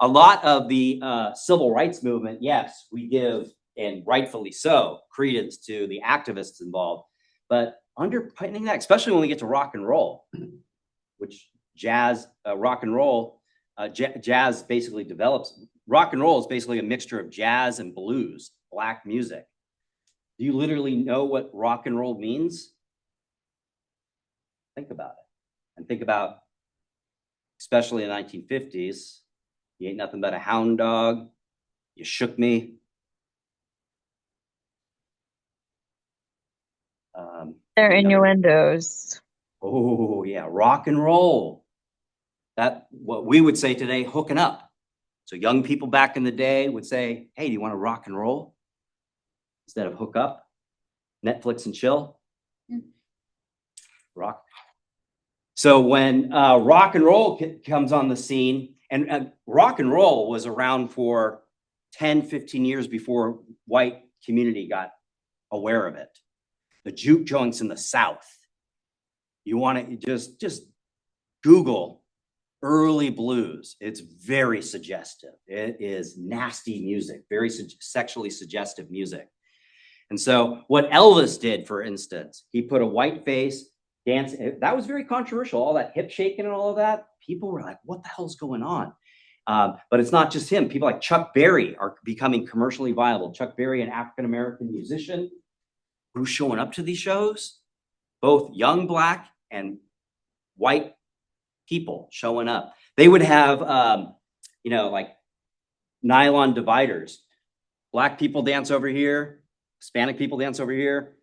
A lot of the civil rights movement, yes, we give, and rightfully so, credence to the activists involved, but underpinning that, especially when we get to rock and roll, which jazz, rock and roll, jazz basically develops. Rock and roll is basically a mixture of jazz and blues, black music. Do you literally know what rock and roll means? Think about it. And think about, especially in the 1950s, you ain't nothing but a hound dog, you shook me. They're innuendos. Oh, yeah, rock and roll. That, what we would say today, hooking up. So young people back in the day would say, hey, do you want to rock and roll? Instead of hook up, Netflix and chill. Rock. So when rock and roll comes on the scene, and rock and roll was around for 10, 15 years before white community got aware of it. The juke joints in the South. You want to just Google early blues. It's very suggestive. It is nasty music, very sexually suggestive music. And so what Elvis did, for instance, he put a white face, dance. That was very controversial. All that hip shaking and all of that. People were like, what the hell's going on? But it's not just him. People like Chuck Berry are becoming commercially viable. Chuck Berry, an African-American musician who's showing up to these shows, both young black and white people showing up. They would have, like nylon dividers. Black people dance over here, Hispanic people dance over here,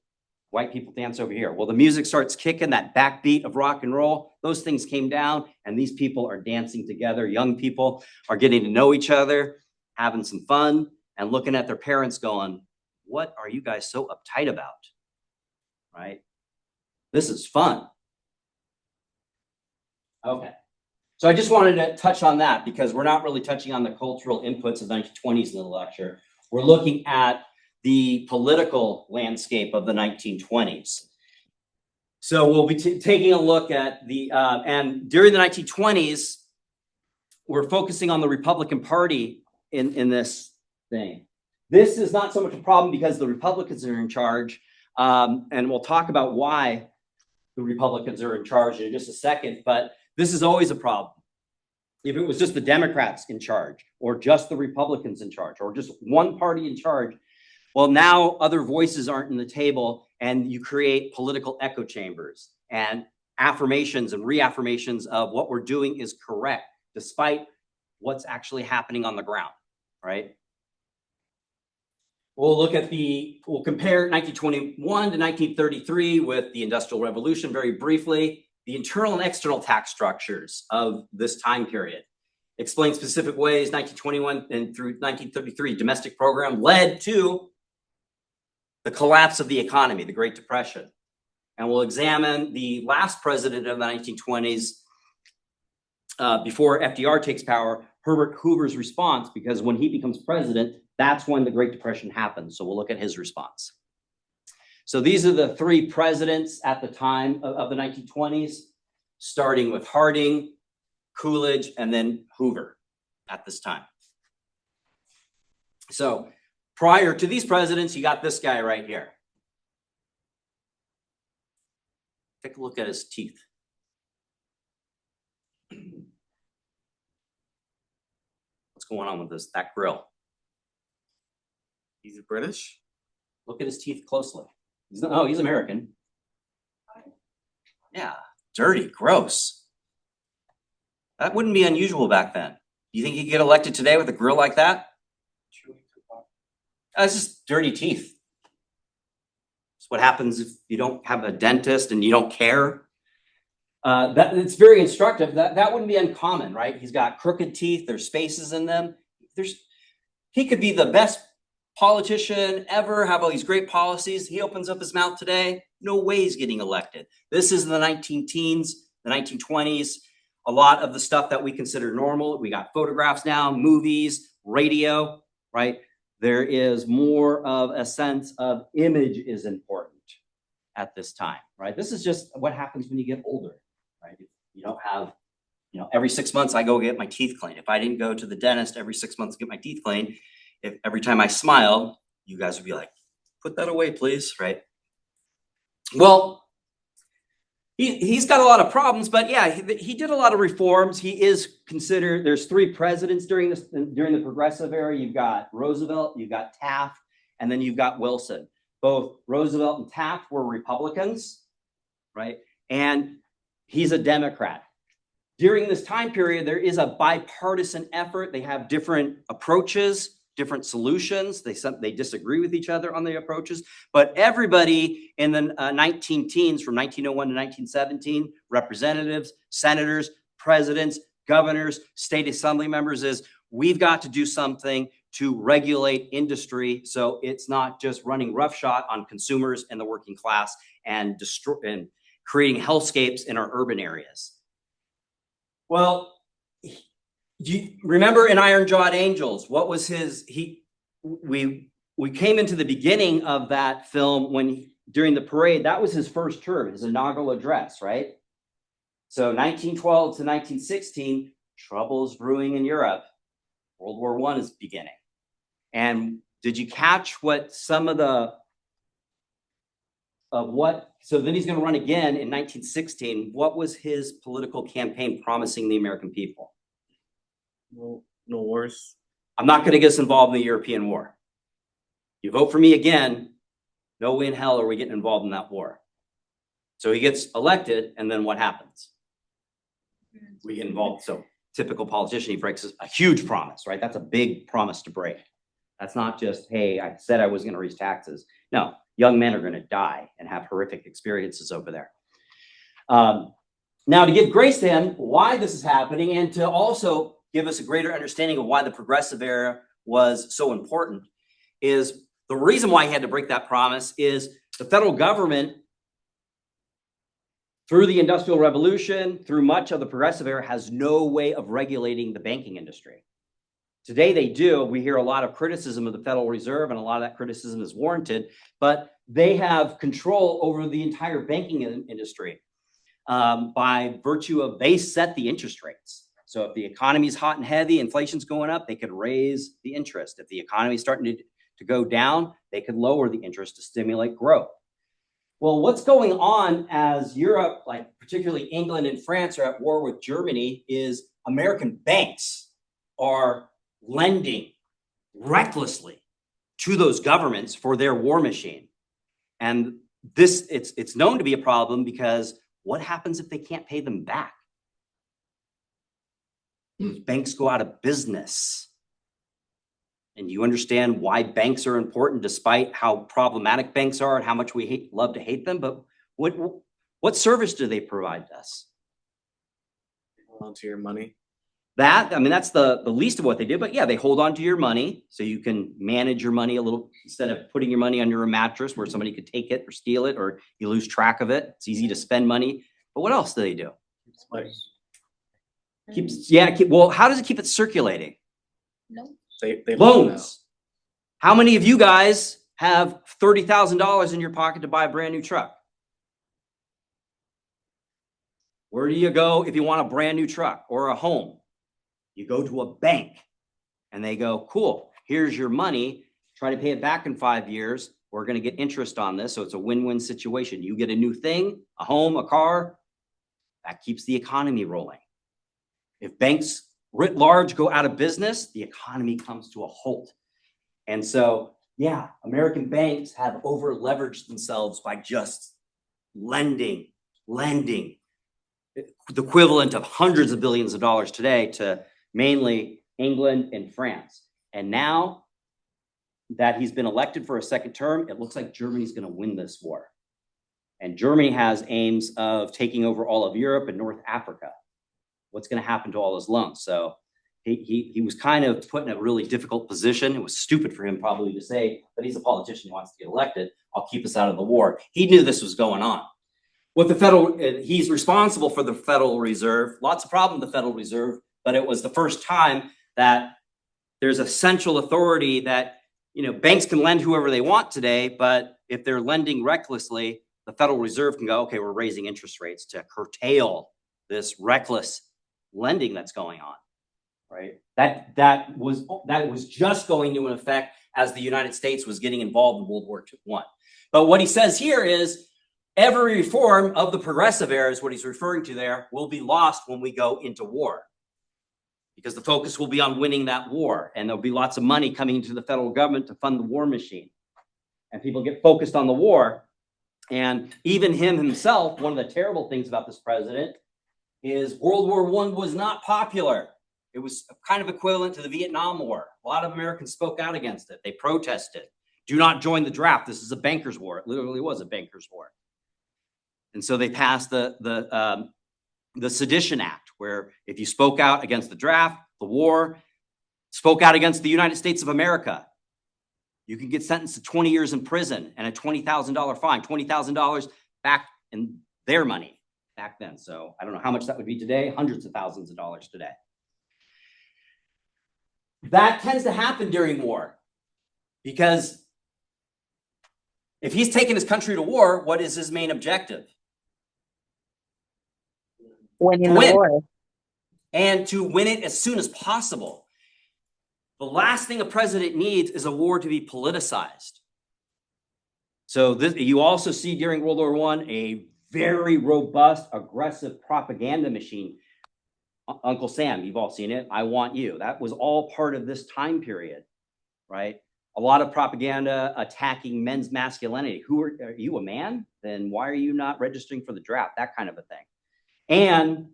white people dance over here. Well, the music starts kicking, that backbeat of rock and roll, those things came down, and these people are dancing together. Young people are getting to know each other, having some fun, and looking at their parents going, what are you guys so uptight about? Right? This is fun. Okay. So I just wanted to touch on that because we're not really touching on the cultural inputs of the 1920s in the lecture. We're looking at the political landscape of the 1920s. So we'll be taking a look at the, and during the 1920s, we're focusing on the Republican Party in this thing. This is not so much a problem because the Republicans are in charge, and we'll talk about why the Republicans are in charge in just a second, but this is always a problem. If it was just the Democrats in charge, or just the Republicans in charge, or just one party in charge, well, now other voices aren't in the table, and you create political echo chambers and affirmations and reaffirmations of what we're doing is correct, despite what's actually happening on the ground, right? We'll compare 1921 to 1933 with the Industrial Revolution very briefly. The internal and external tax structures of this time period. Explain specific ways 1921 and through 1933 domestic program led to the collapse of the economy, the Great Depression. And we'll examine the last president of the 1920s before FDR takes power, Herbert Hoover's response, because when he becomes president, that's when the Great Depression happens. So we'll look at his response. So these are the three presidents at the time of the 1920s, starting with Harding, Coolidge, and then Hoover at this time. So prior to these presidents, you got this guy right here. Take a look at his teeth. What's going on with that grill? He's British? Look at his teeth closely. He's American. Yeah, dirty, gross. That wouldn't be unusual back then. You think he could get elected today with a grill like that? That's just dirty teeth. It's what happens if you don't have a dentist and you don't care. It's very instructive. That wouldn't be uncommon, right? He's got crooked teeth. There's spaces in them. He could be the best politician ever, have all these great policies. He opens up his mouth today. No way he's getting elected. This is the 19 teens, the 1920s. a lot of the stuff that we consider normal. We got photographs now, movies, radio, right? There is more of a sense of image is important at this time, right? This is just what happens when you get older, right? You don't have, every 6 months I go get my teeth cleaned. If I didn't go to the dentist every 6 months to get my teeth cleaned, if every time I smiled, you guys would be like, put that away, please, right? Well, he's got a lot of problems, but yeah, he did a lot of reforms. He is considered, there's 3 presidents during the progressive era. You've got Roosevelt, you've got Taft, and then you've got Wilson. Both Roosevelt and Taft were Republicans, right? And he's a Democrat. During this time period, there is a bipartisan effort. They have different approaches, different solutions. They disagree with each other on the approaches, but everybody in the 19 teens from 1901 to 1917, representatives, senators, presidents, governors, state assembly members, is we've got to do something to regulate industry so it's not just running roughshod on consumers and the working class and creating hellscapes in our urban areas. Well, you remember in Iron Jawed Angels, what was we came into the beginning of that film when during the parade, that was his first term, his inaugural address, right? So 1912 to 1916, trouble is brewing in Europe. World War I is beginning. And did you catch what some of so then he's going to run again in 1916. What was his political campaign promising the American people? No wars. I'm not going to get us involved in the European war. You vote for me again, no way in hell are we getting involved in that war. So he gets elected, and then what happens? We get involved. So typical politician, he breaks a huge promise, right? That's a big promise to break. That's not just, hey, I said I was going to raise taxes. No, young men are going to die and have horrific experiences over there. Now, to give grace to him, why this is happening, and to also give us a greater understanding of why the progressive era was so important, is the reason why he had to break that promise is the federal government, through the Industrial Revolution, through much of the progressive era, has no way of regulating the banking industry. Today they do. We hear a lot of criticism of the Federal Reserve, and a lot of that criticism is warranted, but they have control over the entire banking industry by virtue of they set the interest rates. So if the economy is hot and heavy, inflation's going up, they could raise the interest. If the economy is starting to go down, they could lower the interest to stimulate growth. Well, what's going on as Europe, like particularly England and France, are at war with Germany, is American banks are lending recklessly to those governments for their war machine. And this, it's known to be a problem because what happens if they can't pay them back? Those banks go out of business. And you understand why banks are important despite how problematic banks are and how much we love to hate them. But what service do they provide us? Hold on to your money. That's the least of what they do. But yeah, they hold on to your money so you can manage your money a little instead of putting your money under a mattress where somebody could take it or steal it or you lose track of it. It's easy to spend money. But what else do they do? Well, how does it keep it circulating? No. They Loans. How many of you guys have $30,000 in your pocket to buy a brand new truck? Where do you go if you want a brand new truck or a home? You go to a bank and they go, cool, here's your money. Try to pay it back in 5 years. We're going to get interest on this. So it's a win-win situation. You get a new thing, a home, a car. That keeps the economy rolling. If banks writ large go out of business, the economy comes to a halt. And so, yeah, American banks have over leveraged themselves by just lending, the equivalent of hundreds of billions of dollars today to mainly England and France. And now that he's been elected for a second term, it looks like Germany's going to win this war. And Germany has aims of taking over all of Europe and North Africa. What's going to happen to all his loans? So he was kind of put in a really difficult position. It was stupid for him probably to say, but he's a politician who wants to get elected. I'll keep us out of the war. He knew this was going on. what the federal, he's responsible for the Federal Reserve. Lots of problem with the Federal Reserve, but it was the first time that there's a central authority that, banks can lend whoever they want today, but if they're lending recklessly, the Federal Reserve can go, okay, we're raising interest rates to curtail this reckless lending that's going on, right? That was just going into effect as the United States was getting involved in World War I. But what he says here is every reform of the progressive era is what he's referring to there will be lost when we go into war, because the focus will be on winning that war, and there'll be lots of money coming into the federal government to fund the war machine, and people get focused on the war. And even him himself, one of the terrible things about this president is World War I was not popular. It was kind of equivalent to the Vietnam War. A lot of Americans spoke out against it. They protested. Do not join the draft. This is a banker's war. It literally was a banker's war. And so they passed the Sedition Act, where if you spoke out against the draft, the war, spoke out against the United States of America, you can get sentenced to 20 years in prison and a $20,000 fine. $20,000 back in their money back then. So I don't know how much that would be today, hundreds of thousands of dollars today. That tends to happen during war, because if he's taking his country to war, what is his main objective? Winning To the win. war. And to win it as soon as possible. The last thing a president needs is a war to be politicized. So you also see during World War I a very robust, aggressive propaganda machine. Uncle Sam, you've all seen it. I want you. That was all part of this time period, right? A lot of propaganda attacking men's masculinity. Are you a man? Then why are you not registering for the draft? That kind of a thing. And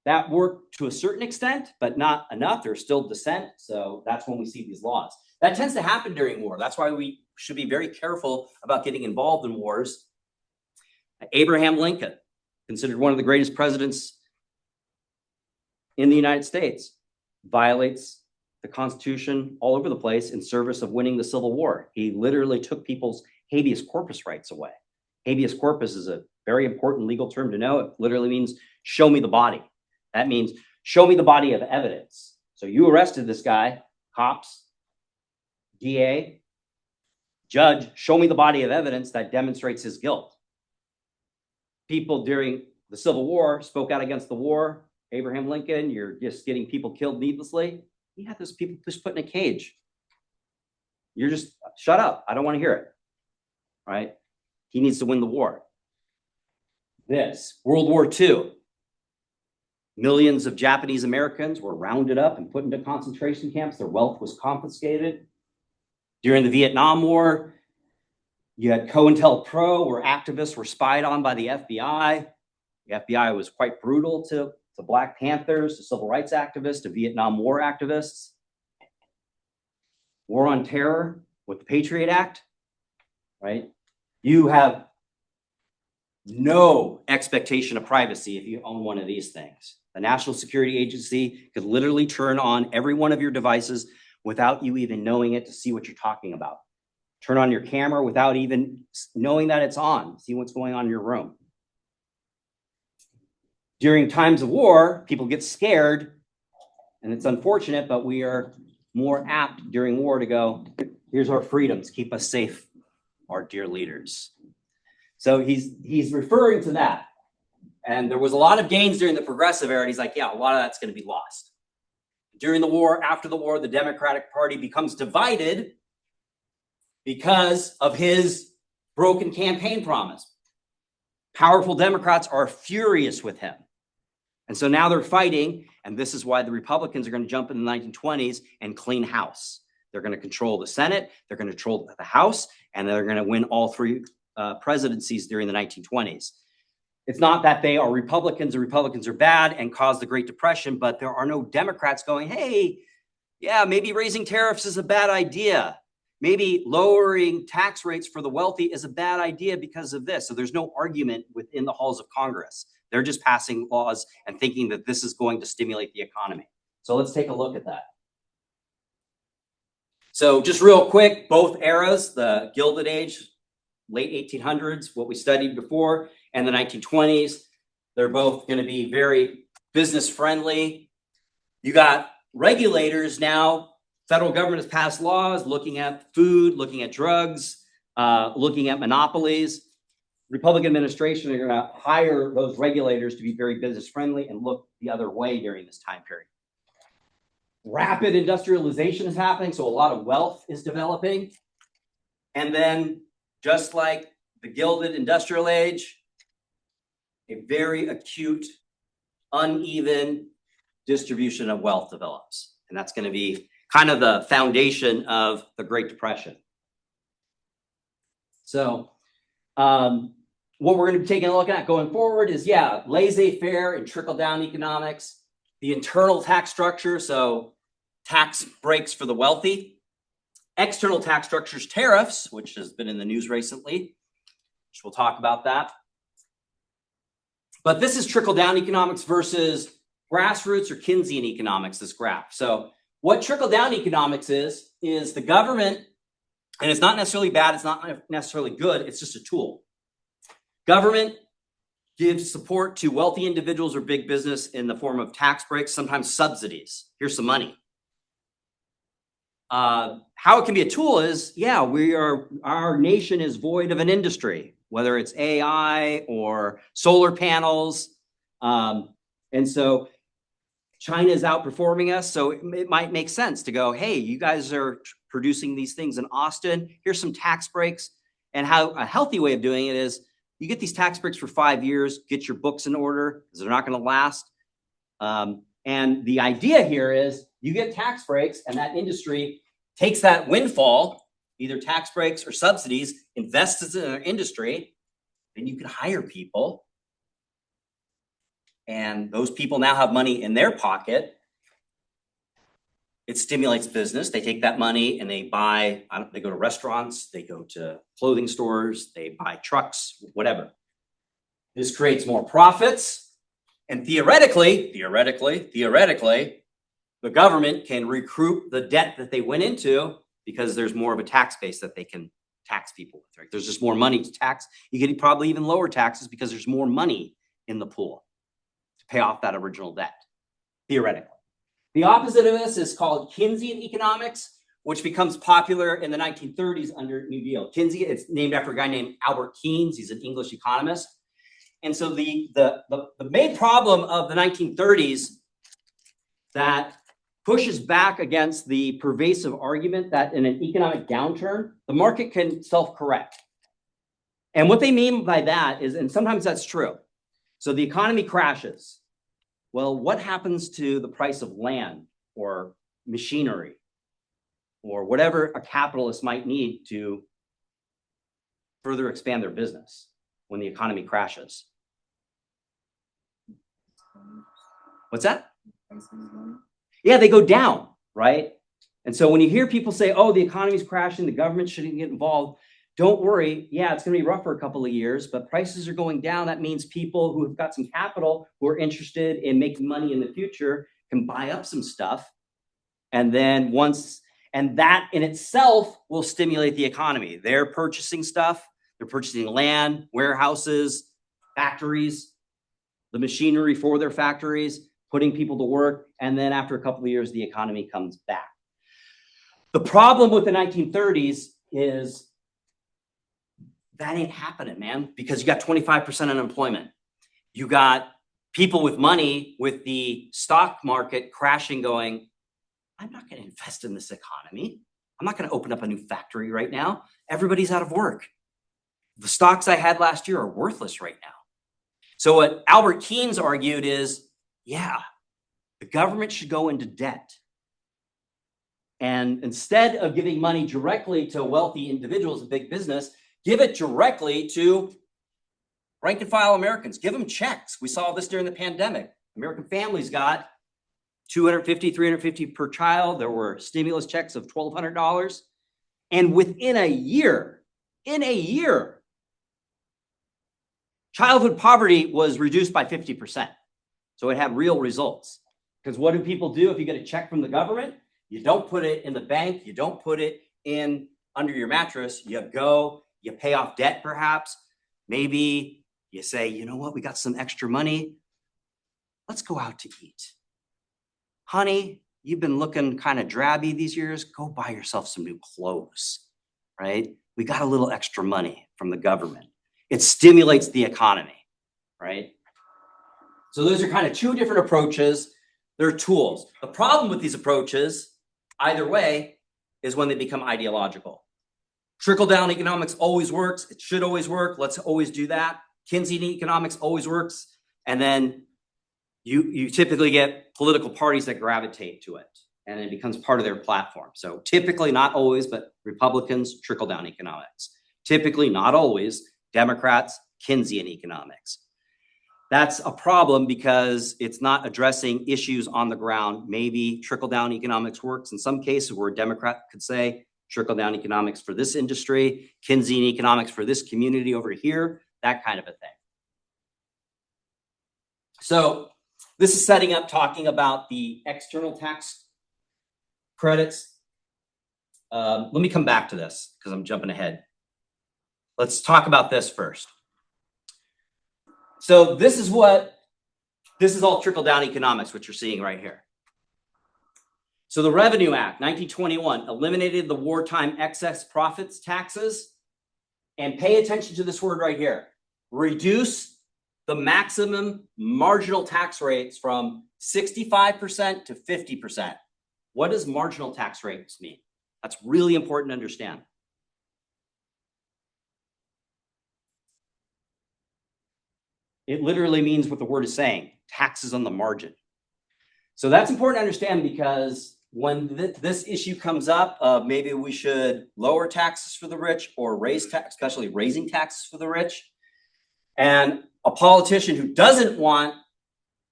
that worked to a certain extent, but not enough. There's still dissent. So that's when we see these laws. That tends to happen during war. That's why we should be very careful about getting involved in wars. Abraham Lincoln, considered one of the greatest presidents in the United States, violates the Constitution all over the place in service of winning the Civil War. He literally took people's habeas corpus rights away. Habeas corpus is a very important legal term to know. It literally means show me the body. That means show me the body of evidence. So you arrested this guy, cops, DA, judge, show me the body of evidence that demonstrates his guilt. People during the Civil War spoke out against the war. Abraham Lincoln, you're just getting people killed needlessly. He had those people just put in a cage. You're just, shut up. I don't want to hear it. Right? He needs to win the war. World War II. Millions of Japanese Americans were rounded up and put into concentration camps. Their wealth was confiscated. During the Vietnam War, you had COINTELPRO, where activists were spied on by the FBI. The FBI was quite brutal to Black Panthers, to civil rights activists, to Vietnam War activists. War on Terror with the Patriot Act, right? You have no expectation of privacy if you own one of these things. The National Security Agency could literally turn on every one of your devices without you even knowing it to see what you're talking about. Turn on your camera without even knowing that it's on, see what's going on in your room. During times of war, people get scared, and it's unfortunate, but we are more apt during war to go, here's our freedoms, keep us safe, our dear leaders. So he's referring to that. And there was a lot of gains during the progressive era. And he's like, yeah, a lot of that's going to be lost. During the war, after the war, the Democratic Party becomes divided because of his broken campaign promise. Powerful Democrats are furious with him. And so now they're fighting, and this is why the Republicans are going to jump in the 1920s and clean house. They're going to control the Senate, they're going to control the House, and they're going to win all three presidencies during the 1920s. It's not that they are Republicans or Republicans are bad and caused the Great Depression, but there are no Democrats going, hey, yeah, maybe raising tariffs is a bad idea. Maybe lowering tax rates for the wealthy is a bad idea because of this. So there's no argument within the halls of Congress. They're just passing laws and thinking that this is going to stimulate the economy. So let's take a look at that. So just real quick, both eras, the Gilded Age, late 1800s, what we studied before, and the 1920s. They're both going to be very business friendly. You got regulators now. Federal government has passed laws looking at food, looking at drugs, looking at monopolies. Republican administration are going to hire those regulators to be very business friendly and look the other way during this time period. Rapid industrialization is happening, so a lot of wealth is developing. And then, just like the Gilded Industrial Age, a very acute, uneven distribution of wealth develops. And that's going to be kind of the foundation of the Great Depression. So, what we're going to be taking a look at going forward is, laissez-faire and trickle-down economics, the internal tax structure, so tax breaks for the wealthy, external tax structures, tariffs, which has been in the news recently, which we'll talk about that. But this is trickle-down economics versus grassroots or Keynesian economics, this graph. So what trickle-down economics is the government, and it's not necessarily bad, it's not necessarily good, it's just a tool. Government gives support to wealthy individuals or big business in the form of tax breaks, sometimes subsidies. Here's some money. How it can be a tool is, our nation is void of an industry, whether it's AI or solar panels. And so China is outperforming us. So it might make sense to go, hey, you guys are producing these things in Austin. Here's some tax breaks. And how a healthy way of doing it is you get these tax breaks for 5 years, get your books in order because they're not going to last. And the idea here is you get tax breaks and that industry takes that windfall, either tax breaks or subsidies, invests in their industry, then you can hire people. And those people now have money in their pocket. It stimulates business. They take that money and they buy, they go to restaurants, they go to clothing stores, they buy trucks, whatever. This creates more profits. And theoretically, the government can recoup the debt that they went into because there's more of a tax base that they can tax people with. Right? There's just more money to tax. You could probably even lower taxes because there's more money in the pool to pay off that original debt, theoretically. The opposite of this is called Keynesian economics, which becomes popular in the 1930s under New Deal. Keynesian, it's named after a guy named Albert Keynes. He's an English economist. And so the main problem of the 1930s that pushes back against the pervasive argument that in an economic downturn, the market can self-correct. And what they mean by that is, and sometimes that's true. So the economy crashes. Well, what happens to the price of land or machinery or whatever a capitalist might need to further expand their business when the economy crashes? What's that? Yeah, they go down, right? And so when you hear people say, oh, the economy's crashing, the government shouldn't get involved, don't worry. Yeah, it's going to be rough for a couple of years, but prices are going down. That means people who have got some capital who are interested in making money in the future can buy up some stuff. And then and that in itself will stimulate the economy. They're purchasing stuff. They're purchasing land, warehouses, factories, the machinery for their factories, putting people to work. And then after a couple of years, the economy comes back. The problem with the 1930s is that ain't happening, man, because you got 25% unemployment. You got people with money with the stock market crashing going, I'm not going to invest in this economy. I'm not going to open up a new factory right now. Everybody's out of work. The stocks I had last year are worthless right now. So what Albert Keynes argued is, the government should go into debt. And instead of giving money directly to wealthy individuals and big business, give it directly to rank and file Americans. Give them checks. We saw this during the pandemic. American families got $250, $350 per child. There were stimulus checks of $1,200. And within a year, childhood poverty was reduced by 50%. So it had real results. Because what do people do if you get a check from the government? You don't put it in the bank. You don't put it in under your mattress. You pay off debt perhaps. Maybe You say, you know what, we got some extra money. Let's go out to eat. Honey, you've been looking kind of drabby these years. Go buy yourself some new clothes, right? We got a little extra money from the government. It stimulates the economy, right? So those are kind of two different approaches. They're tools. The problem with these approaches, either way, is when they become ideological. Trickle-down economics always works. It should always work. Let's always do that. Keynesian economics always works. And then you typically get political parties that gravitate to it, and it becomes part of their platform. So typically, not always, but Republicans, trickle-down economics. Typically, not always, Democrats, Keynesian economics. That's a problem because it's not addressing issues on the ground. Maybe trickle-down economics works in some cases where a Democrat could say trickle-down economics for this industry, Keynesian economics for this community over here, that kind of a thing. So this is setting up talking about the external tax credits. Let me come back to this because I'm jumping ahead. Let's talk about this first. So this is all trickle-down economics, what you're seeing right here. So the Revenue Act, 1921, eliminated the wartime excess profits taxes. And pay attention to this word right here. Reduce the maximum marginal tax rates from 65% to 50%. What does marginal tax rates mean? That's really important to understand. It literally means what the word is saying, taxes on the margin. So that's important to understand because when this issue comes up, maybe we should lower taxes for the rich or raise tax, especially raising taxes for the rich. And a politician who doesn't want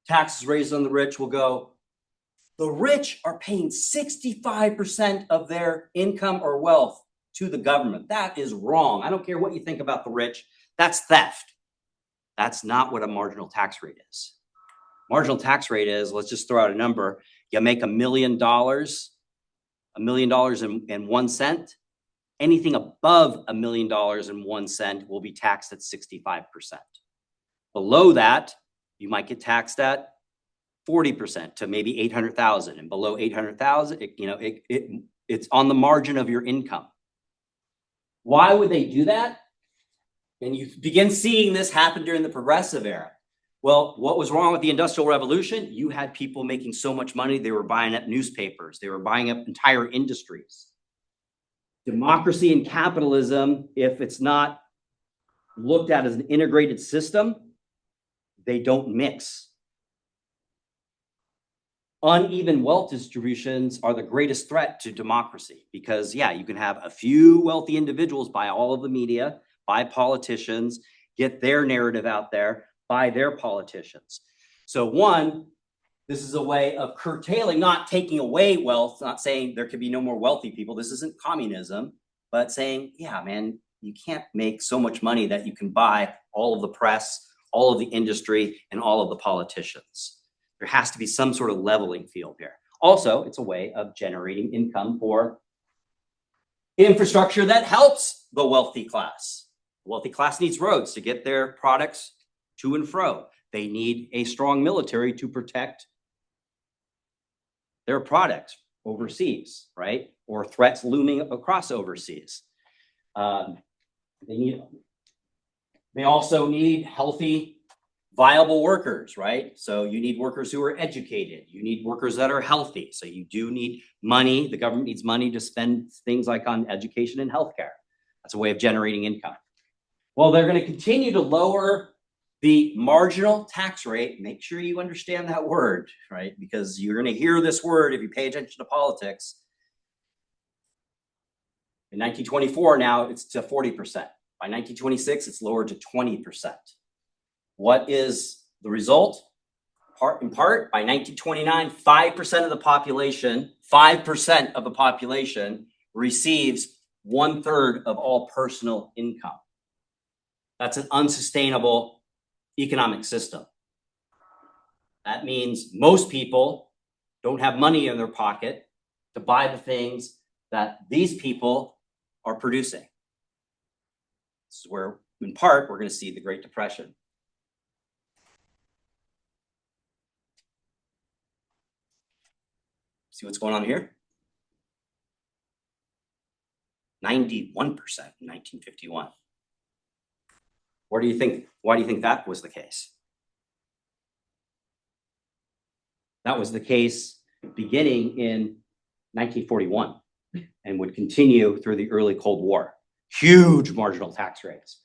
taxes raised on the rich will go, the rich are paying 65% of their income or wealth to the government. That is wrong. I don't care what you think about the rich. That's theft. That's not what a marginal tax rate is. Marginal tax rate is, let's just throw out a number. You make $1 million and 1 cent. Anything above $1 million and 1 cent will be taxed at 65%. Below that, you might get taxed at 40% to maybe 800,000, and below 800,000, it's on the margin of your income. Why would they do that? And you begin seeing this happen during the progressive era. Well, what was wrong with the Industrial Revolution? You had people making so much money, they were buying up newspapers. They were buying up entire industries. Democracy and capitalism, if it's not looked at as an integrated system, they don't mix. Uneven wealth distributions are the greatest threat to democracy because, yeah, you can have a few wealthy individuals buy all of the media, buy politicians, get their narrative out there, by their politicians. So one, this is a way of curtailing, not taking away wealth, not saying there could be no more wealthy people. This isn't communism, but saying, yeah, man, you can't make so much money that you can buy all of the press, all of the industry, and all of the politicians. There has to be some sort of leveling field here. Also, it's a way of generating income for infrastructure that helps the wealthy class. The wealthy class needs roads to get their products to and fro. They need a strong military to protect their products overseas, right? Or threats looming across overseas. They also need healthy, viable workers, right? So you need workers who are educated. You need workers that are healthy. So you do need money. The government needs money to spend things like on education and healthcare. That's a way of generating income. Well, they're going to continue to lower the marginal tax rate. Make sure you understand that word, right? Because you're going to hear this word if you pay attention to politics. In 1924, now it's to 40%. By 1926, it's lowered to 20%. What is the result? In part, by 1929, 5% of the population receives 1/3 of all personal income. That's an unsustainable economic system. That means most people don't have money in their pocket to buy the things that these people are producing. This is where, in part, we're going to see the Great Depression. See what's going on here? 91% in 1951. Why do you think that was the case? That was the case beginning in 1941 and would continue through the early Cold War. Huge marginal tax rates.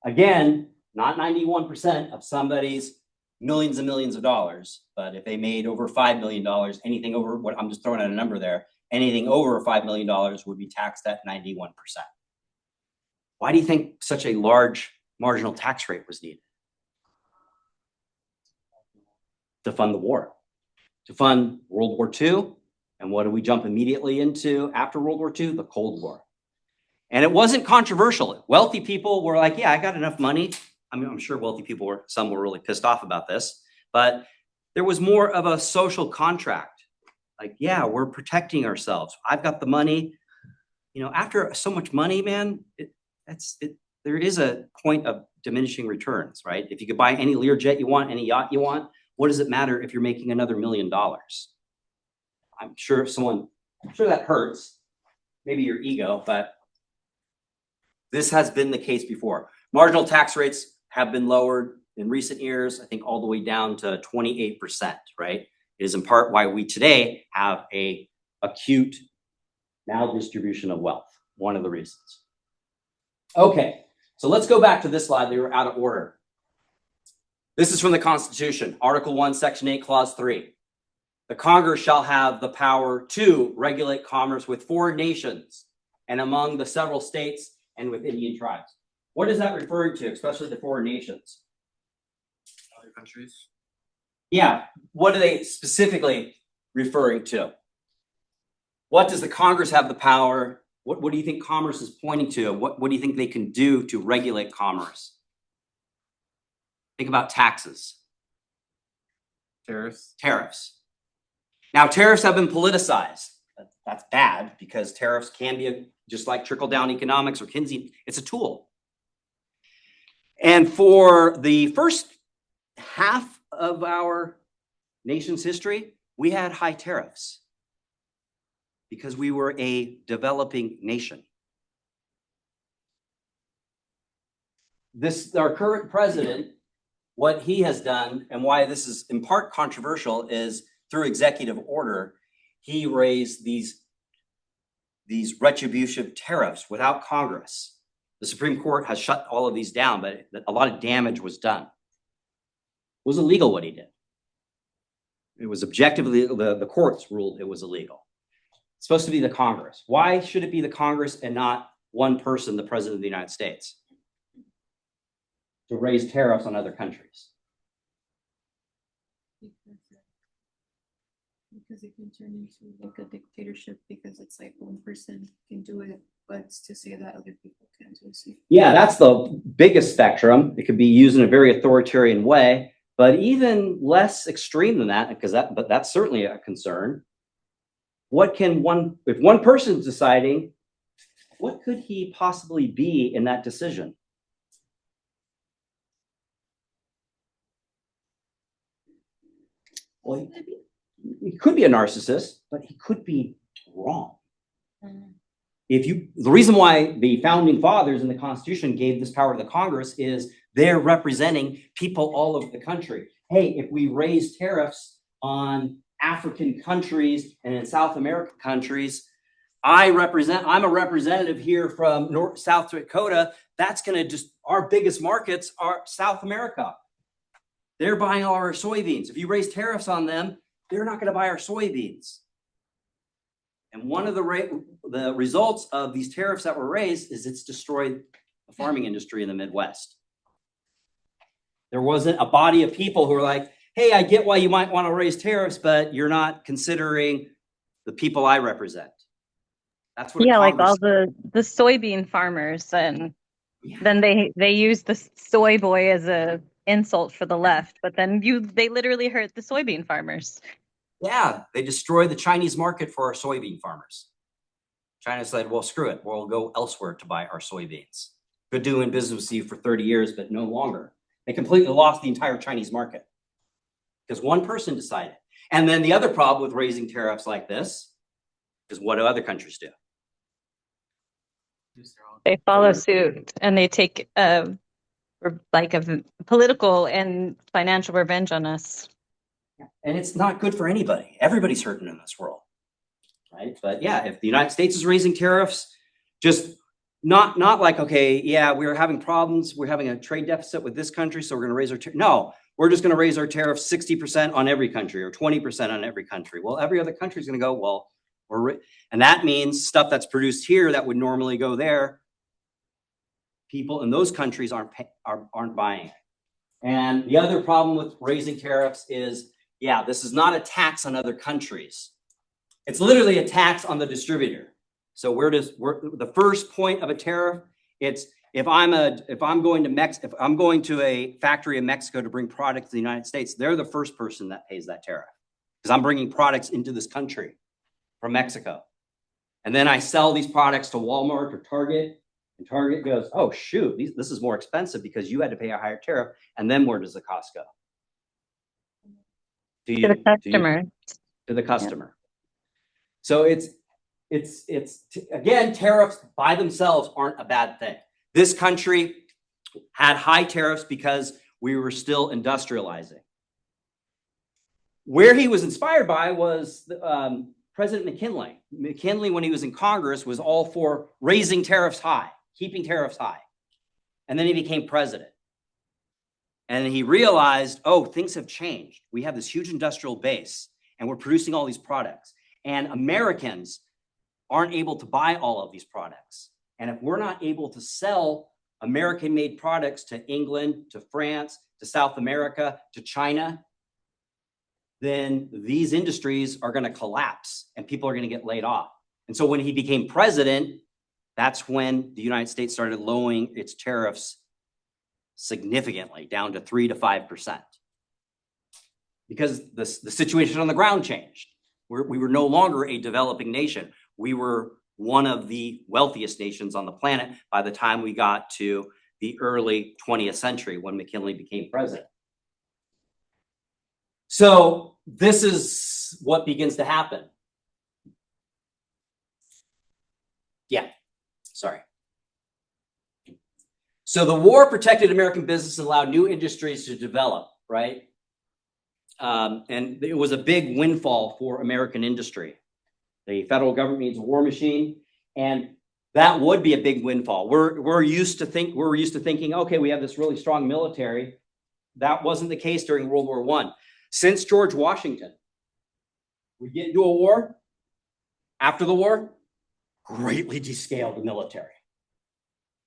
Again, not 91% of somebody's millions and millions of dollars, but if they made over $5 million, anything over what I'm just throwing out a number there, anything over $5 million would be taxed at 91%. Why do you think such a large marginal tax rate was needed? To fund the war, to fund World War II. And what do we jump immediately into after World War II? The Cold War. And it wasn't controversial. Wealthy people were like, yeah, I got enough money. I mean, I'm sure wealthy people some were really pissed off about this, but there was more of a social contract. Like, yeah, we're protecting ourselves. I've got the money. You know, after so much money, man, there is a point of diminishing returns, right? If you could buy any Learjet you want, any yacht you want, what does it matter if you're making another $1 million? I'm sure that hurts, maybe your ego, but this has been the case before. Marginal tax rates have been lowered in recent years, I think all the way down to 28%, right? It is in part why we today have a acute maldistribution of wealth, one of the reasons. Okay, so let's go back to this slide. They were out of order. This is from the Constitution, Article 1, Section 8, Clause 3. The Congress shall have the power to regulate commerce with foreign nations and among the several states and with Indian tribes. What is that referring to, especially the foreign nations? Other countries. Yeah, what are they specifically referring to? What does the Congress have the power? What do you think commerce is pointing to? What do you think they can do to regulate commerce? Think about taxes. Tariffs. Now, tariffs have been politicized. That's bad because tariffs can be just like trickle-down economics or Kinsey. It's a tool. And for the first half of our nation's history, we had high tariffs because we were a developing nation. Our current president, what he has done and why this is in part controversial is through executive order, he raised these retributive tariffs without Congress. The Supreme Court has shut all of these down, but a lot of damage was done. It was illegal what he did. It was objectively, the courts ruled it was illegal. It's supposed to be the Congress. Why should it be the Congress and not one person, the President of the United States, to raise tariffs on other countries? Because it can turn into like a dictatorship because it's like one person can do it, but it's to say that other people can't do it. Yeah, that's the biggest spectrum. It could be used in a very authoritarian way, but even less extreme than that, but that's certainly a concern. If one person is deciding, what could he possibly be in that decision? Well, he could be a narcissist, but he could be wrong. The reason why the founding fathers in the Constitution gave this power to the Congress is they're representing people all over the country. Hey, if we raise tariffs on African countries and in South American countries, I'm a representative here from South Dakota. That's going to our biggest markets are South America. They're buying all our soybeans. If you raise tariffs on them, they're not going to buy our soybeans. And one of the results of these tariffs that were raised is it's destroyed the farming industry in the Midwest. There wasn't a body of people who were like, hey, I get why you might want to raise tariffs, but you're not considering the people I represent. That's what like all the soybean farmers, and then they use the soy boy as a insult for the left, but then they literally hurt the soybean farmers. Yeah, they destroyed the Chinese market for our soybean farmers. China said, well, screw it. We'll go elsewhere to buy our soybeans. Been doing business with you for 30 years, but no longer. They completely lost the entire Chinese market because one person decided. And then the other problem with raising tariffs like this is what do other countries do? Use their own. They follow suit and they take like a political and financial revenge on us. And it's not good for anybody. Everybody's hurting in this world, right? But yeah, if the United States is raising tariffs, just not like, okay, yeah, we're having problems. We're having a trade deficit with this country, so we're going to raise our no, we're just going to raise our tariffs 60% on every country or 20% on every country. Well, every other country is going to go, well, and that means stuff that's produced here that would normally go there, people in those countries aren't buying it. And the other problem with raising tariffs is, yeah, this is not a tax on other countries. It's literally a tax on the distributor. So the first point of a tariff, it's if I'm going to a factory in Mexico to bring products to the United States, they're the first person that pays that tariff because I'm bringing products into this country from Mexico. And then I sell these products to Walmart or Target, and Target goes, oh, shoot, this is more expensive because you had to pay a higher tariff. And then where does the cost go? To the customer. To the customer. So it's again, tariffs by themselves aren't a bad thing. This country had high tariffs because we were still industrializing. Where he was inspired by was President McKinley. McKinley, when he was in Congress, was all for raising tariffs high, keeping tariffs high. And then he became president. And he realized, oh, things have changed. We have this huge industrial base, and we're producing all these products. And Americans aren't able to buy all of these products. And if we're not able to sell American-made products to England, to France, to South America, to China, then these industries are going to collapse and people are going to get laid off. And so when he became president, that's when the United States started lowering its tariffs significantly down to 3 to 5%. Because the situation on the ground changed. We were no longer a developing nation. We were one of the wealthiest nations on the planet by the time we got to the early 20th century when McKinley became president. So this is what begins to happen. Yeah, sorry. So the war protected American business and allowed new industries to develop, right? And it was a big windfall for American industry. The federal government needs a war machine, and that would be a big windfall. We're used to thinking, okay, we have this really strong military. That wasn't the case during World War I. Since George Washington, we get into a war. After the war, greatly descaled the military.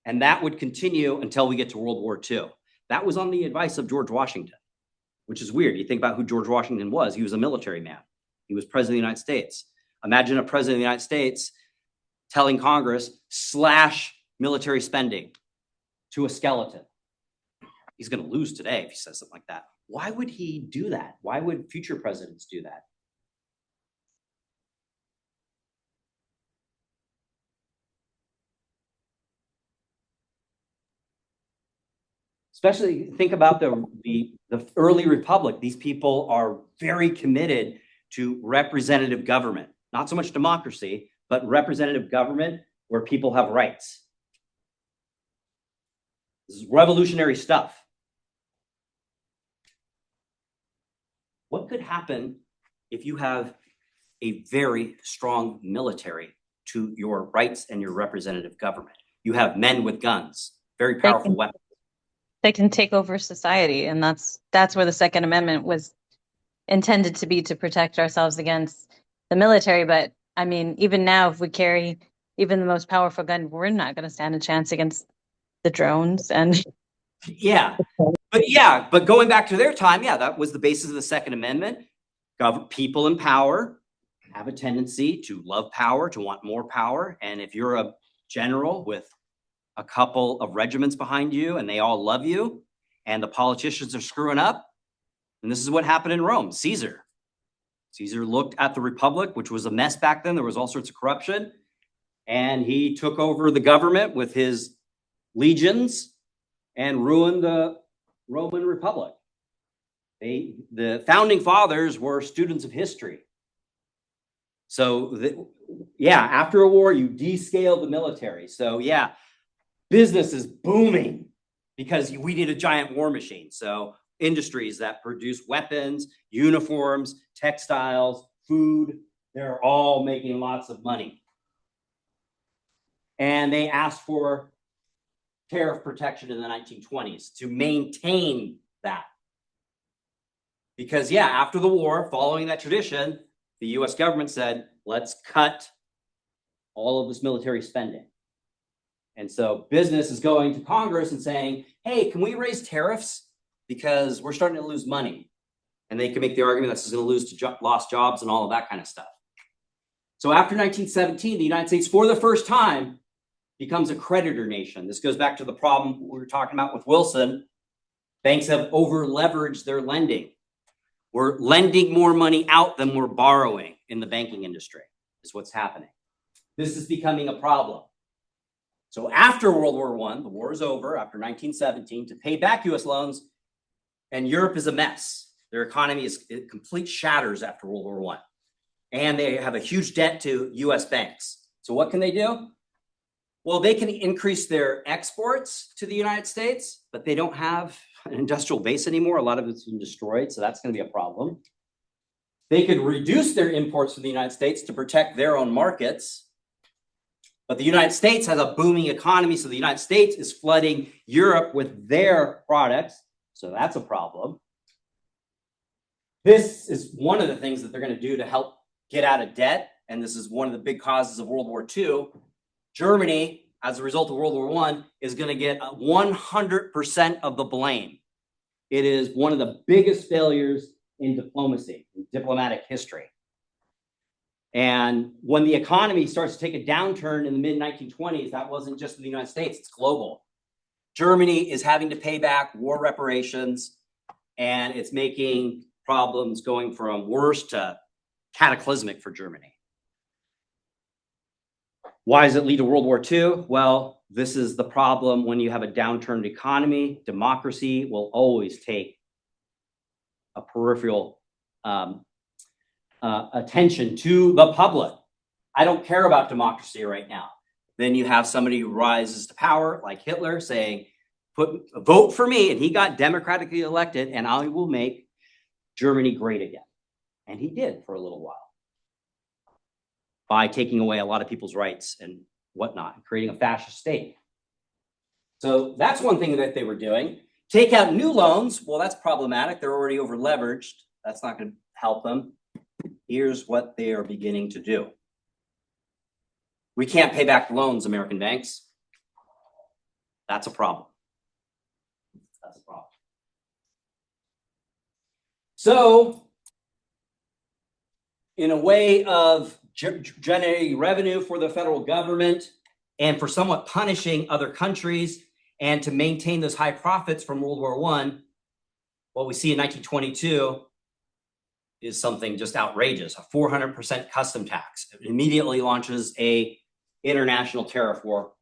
And that would continue until we get to World War II. That was on the advice of George Washington, which is weird. You think about who George Washington was. He was a military man. He was president of the United States. Imagine a president of the United States telling Congress, slash military spending to a skeleton. He's going to lose today if he says something like that. Why would he do that? Why would future presidents do that? Especially think about the early republic. These people are very committed to representative government, not so much democracy, but representative government where people have rights. This is revolutionary stuff. What could happen if you have a very strong military to your rights and your representative government? You have men with guns, very powerful weapons. They can take over society, and that's where the Second Amendment was intended to be, to protect ourselves against the military. But I mean, even now, if we carry even the most powerful gun, we're not going to stand a chance against the drones. And but going back to their time, that was the basis of the Second Amendment. People in power have a tendency to love power, to want more power. And if you're a general with a couple of regiments behind you and they all love you and the politicians are screwing up, and this is what happened in Rome. Caesar looked at the Republic, which was a mess back then. There was all sorts of corruption. And he took over the government with his legions and ruined the Roman Republic. The founding fathers were students of history. So yeah, after a war, you descale the military. So yeah, business is booming because we need a giant war machine. So industries that produce weapons, uniforms, textiles, food, they're all making lots of money. And they asked for tariff protection in the 1920s to maintain that. Because yeah, after the war, following that tradition, the US government said, let's cut all of this military spending. And so business is going to Congress and saying, hey, can we raise tariffs? Because we're starting to lose money. And they can make the argument that this is going to lead to lost jobs and all of that kind of stuff. So after 1917, the United States, for the first time, becomes a creditor nation. This goes back to the problem we were talking about with Wilson. Banks have over-leveraged their lending. We're lending more money out than we're borrowing in the banking industry, is what's happening. This is becoming a problem. So after World War I, the war is over, after 1917, to pay back US loans, and Europe is a mess. Their economy is complete shatters after World War I. And they have a huge debt to US banks. So what can they do? Well, they can increase their exports to the United States, but they don't have an industrial base anymore. A lot of it's been destroyed, so that's going to be a problem. They could reduce their imports from the United States to protect their own markets. But the United States has a booming economy, so the United States is flooding Europe with their products, so that's a problem. This is one of the things that they're going to do to help get out of debt, and this is one of the big causes of World War II. Germany, as a result of World War I, is going to get 100% of the blame. It is one of the biggest failures in diplomacy, in diplomatic history. And when the economy starts to take a downturn in the mid-1920s, that wasn't just in the United States, it's global. Germany is having to pay back war reparations, and it's making problems going from worse to cataclysmic for Germany. Why does it lead to World War II? Well, this is the problem when you have a downturned economy. Democracy will always take a peripheral attention to the public. I don't care about democracy right now. Then you have somebody who rises to power, like Hitler, saying, vote for me, and he got democratically elected, and I will make Germany great again. And he did for a little while by taking away a lot of people's rights and whatnot, creating a fascist state. So that's one thing that they were doing. Take out new loans. Well, that's problematic. They're already over leveraged. That's not going to help them. Here's what they are beginning to do. We can't pay back loans, American banks. That's a problem. That's a problem. So, in a way of generating revenue for the federal government and for somewhat punishing other countries and to maintain those high profits from World War I, what we see in 1922 is something just outrageous, a 400% custom tax. It immediately launches a international tariff war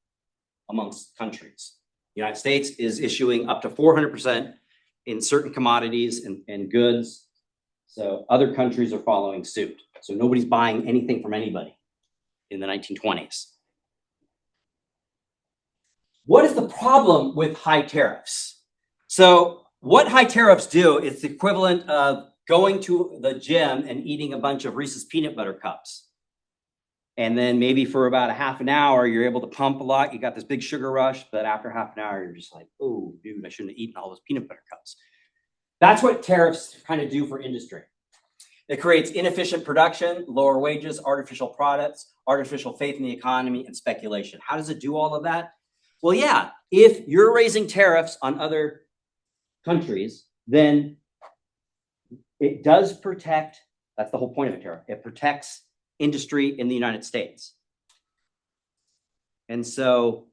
amongst countries. The United States is issuing up to 400% in certain commodities and goods. So other countries are following suit. So nobody's buying anything from anybody in the 1920s. What is the problem with high tariffs? So what high tariffs do is the equivalent of going to the gym and eating a bunch of Reese's peanut butter cups. And then maybe for about a half an hour, you're able to pump a lot. You got this big sugar rush, but after half an hour, you're just like, oh, dude, I shouldn't have eaten all those peanut butter cups. That's what tariffs kind of do for industry. It creates inefficient production, lower wages, artificial products, artificial faith in the economy, and speculation. How does it do all of that? Well, yeah, if you're raising tariffs on other countries, then it does protect, that's the whole point of a tariff. It protects industry in the United States. And so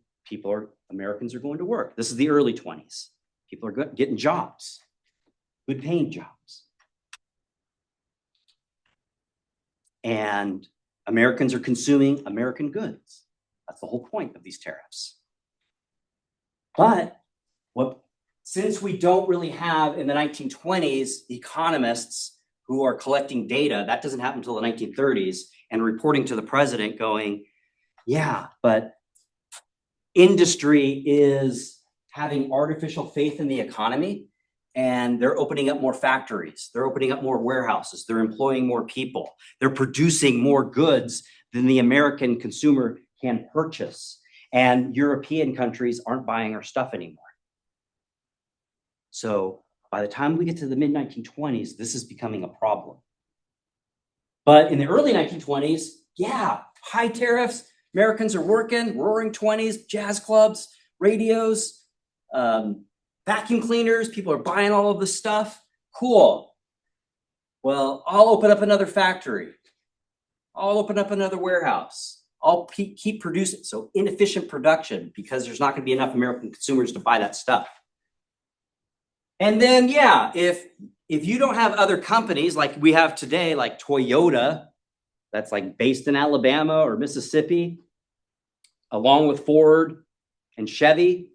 Americans are going to work. This is the early 20s. People are getting jobs, good paying jobs. And Americans are consuming American goods. That's the whole point of these tariffs. But what's since we don't really have in the 1920s economists who are collecting data, that doesn't happen until the 1930s, and reporting to the president going, yeah, but industry is having artificial faith in the economy, and they're opening up more factories, they're opening up more warehouses, they're employing more people, they're producing more goods than the American consumer can purchase, and European countries aren't buying our stuff anymore. So by the time we get to the mid-1920s, this is becoming a problem. But in the early 1920s, yeah, high tariffs, Americans are working, roaring 20s, jazz clubs, radios, vacuum cleaners, people are buying all of this stuff. Cool. Well, I'll open up another factory. I'll open up another warehouse. I'll keep producing. So inefficient production because there's not going to be enough American consumers to buy that stuff. And then, yeah, if you don't have other companies like we have today, like Toyota, that's like based in Alabama or Mississippi, along with Ford and Chevy.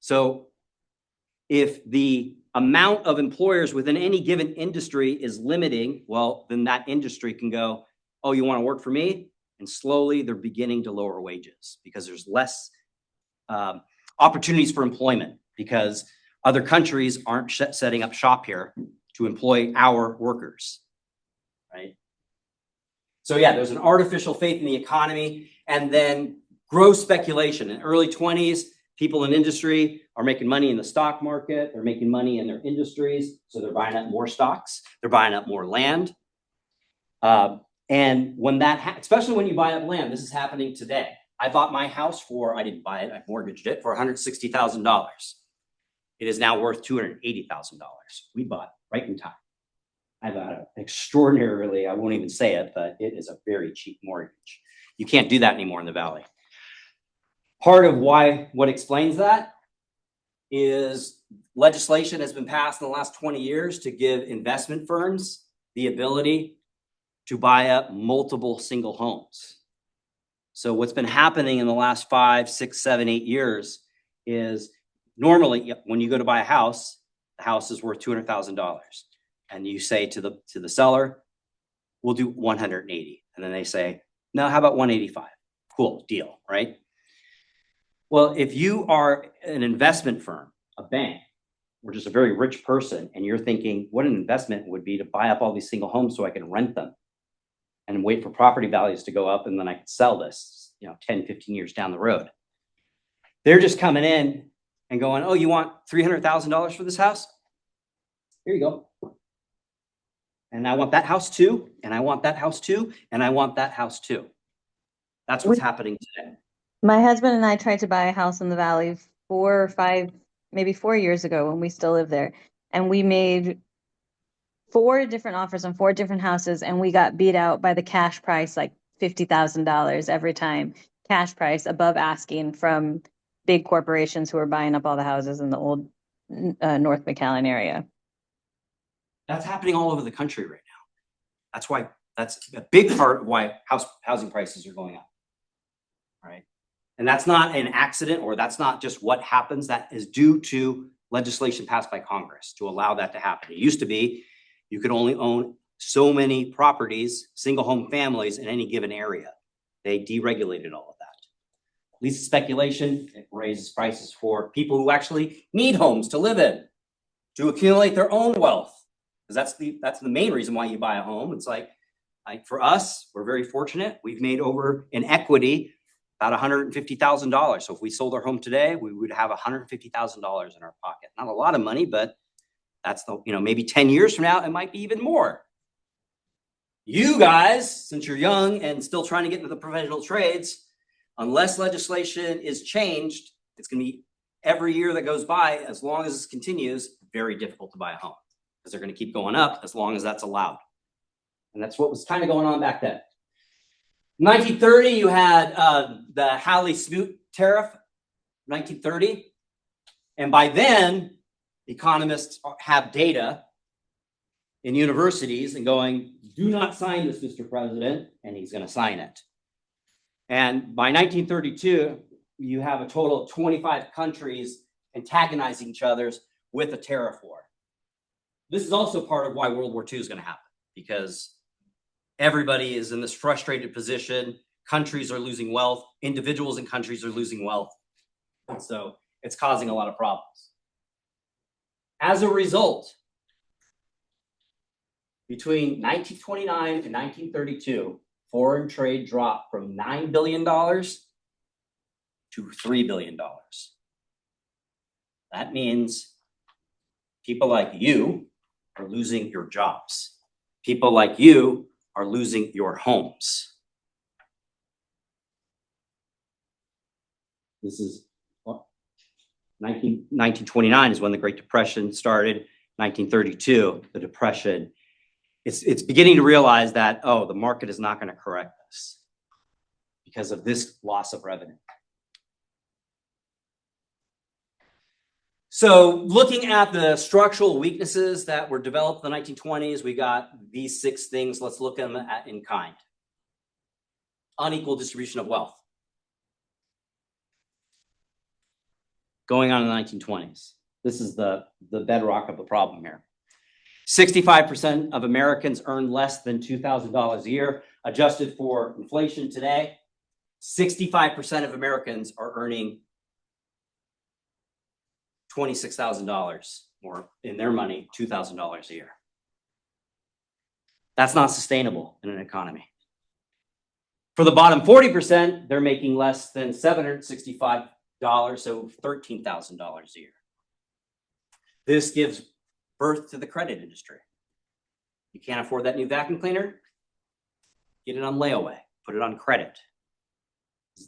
So if the amount of employers within any given industry is limiting, well, then that industry can go, oh, you want to work for me? And slowly they're beginning to lower wages because there's less opportunities for employment because other countries aren't setting up shop here to employ our workers, right? So yeah, there's an artificial faith in the economy, and then gross speculation. In early 20s, people in industry are making money in the stock market. They're making money in their industries. So they're buying up more stocks. They're buying up more land. And when that, especially when you buy up land, this is happening today. I bought my house I didn't buy it, I mortgaged it for $160,000. It is now worth $280,000. We bought right in time. I got an extraordinarily, I won't even say it, but it is a very cheap mortgage. You can't do that anymore in the Valley. Part of what explains that is legislation has been passed in the last 20 years to give investment firms the ability to buy up multiple single homes. So what's been happening in the last 5, 6, 7, 8 years is normally when you go to buy a house, the house is worth $200,000. And you say to the seller, we'll do 180. And then they say, no, how about 185? Cool, deal, right? Well, if you are an investment firm, a bank, or just a very rich person, and you're thinking what an investment would be to buy up all these single homes so I can rent them and wait for property values to go up and then I can sell this, 10, 15 years down the road. They're just coming in and going, oh, you want $300,000 for this house? Here you go. And I want that house too, and I want that house too, and I want that house too. That's what's happening today. My husband and I tried to buy a house in the Valley 4 or 5, maybe 4 years ago when we still live there. And we made 4 different offers on 4 different houses, and we got beat out by the cash price, like $50,000 every time. Cash price above asking from big corporations who are buying up all the houses in the old North McAllen area. That's happening all over the country right now. That's a big part of why housing prices are going up, right? And that's not an accident, or that's not just what happens. That is due to legislation passed by Congress to allow that to happen. It used to be you could only own so many properties, single home families in any given area. They deregulated all of that. Lease speculation, it raises prices for people who actually need homes to live in, to accumulate their own wealth. Because that's the main reason why you buy a home. It's like for us, we're very fortunate. We've made over in equity about $150,000. So if we sold our home today, we would have $150,000 in our pocket. Not a lot of money, but that's maybe 10 years from now, it might be even more. You guys, since you're young and still trying to get into the professional trades, unless legislation is changed, it's going to be every year that goes by, as long as this continues, very difficult to buy a home because they're going to keep going up as long as that's allowed. And that's what was kind of going on back then. 1930, you had the Hawley-Smoot tariff, 1930. And by then, economists have data in universities and going, do not sign this, Mr. President, and he's going to sign it. And by 1932, you have a total of 25 countries antagonizing each other's with a tariff war. This is also part of why World War II is going to happen, because everybody is in this frustrated position. Countries are losing wealth. Individuals and countries are losing wealth. And so it's causing a lot of problems. As a result, between 1929 and 1932, foreign trade dropped from $9 billion to $3 billion. That means people like you are losing your jobs. People like you are losing your homes. This is 1929 is when the Great Depression started. 1932, the Depression. It's beginning to realize that, oh, the market is not going to correct this because of this loss of revenue. So looking at the structural weaknesses that were developed in the 1920s, we got these 6 things. Let's look at them in kind. Unequal distribution of wealth. Going on in the 1920s. This is the bedrock of the problem here. 65% of Americans earn less than $2,000 a year. Adjusted for inflation today, 65% of Americans are earning $26,000, or in their money, $2,000 a year. That's not sustainable in an economy. For the bottom 40%, they're making less than $765, so $13,000 a year. This gives birth to the credit industry. You can't afford that new vacuum cleaner? Get it on layaway, put it on credit.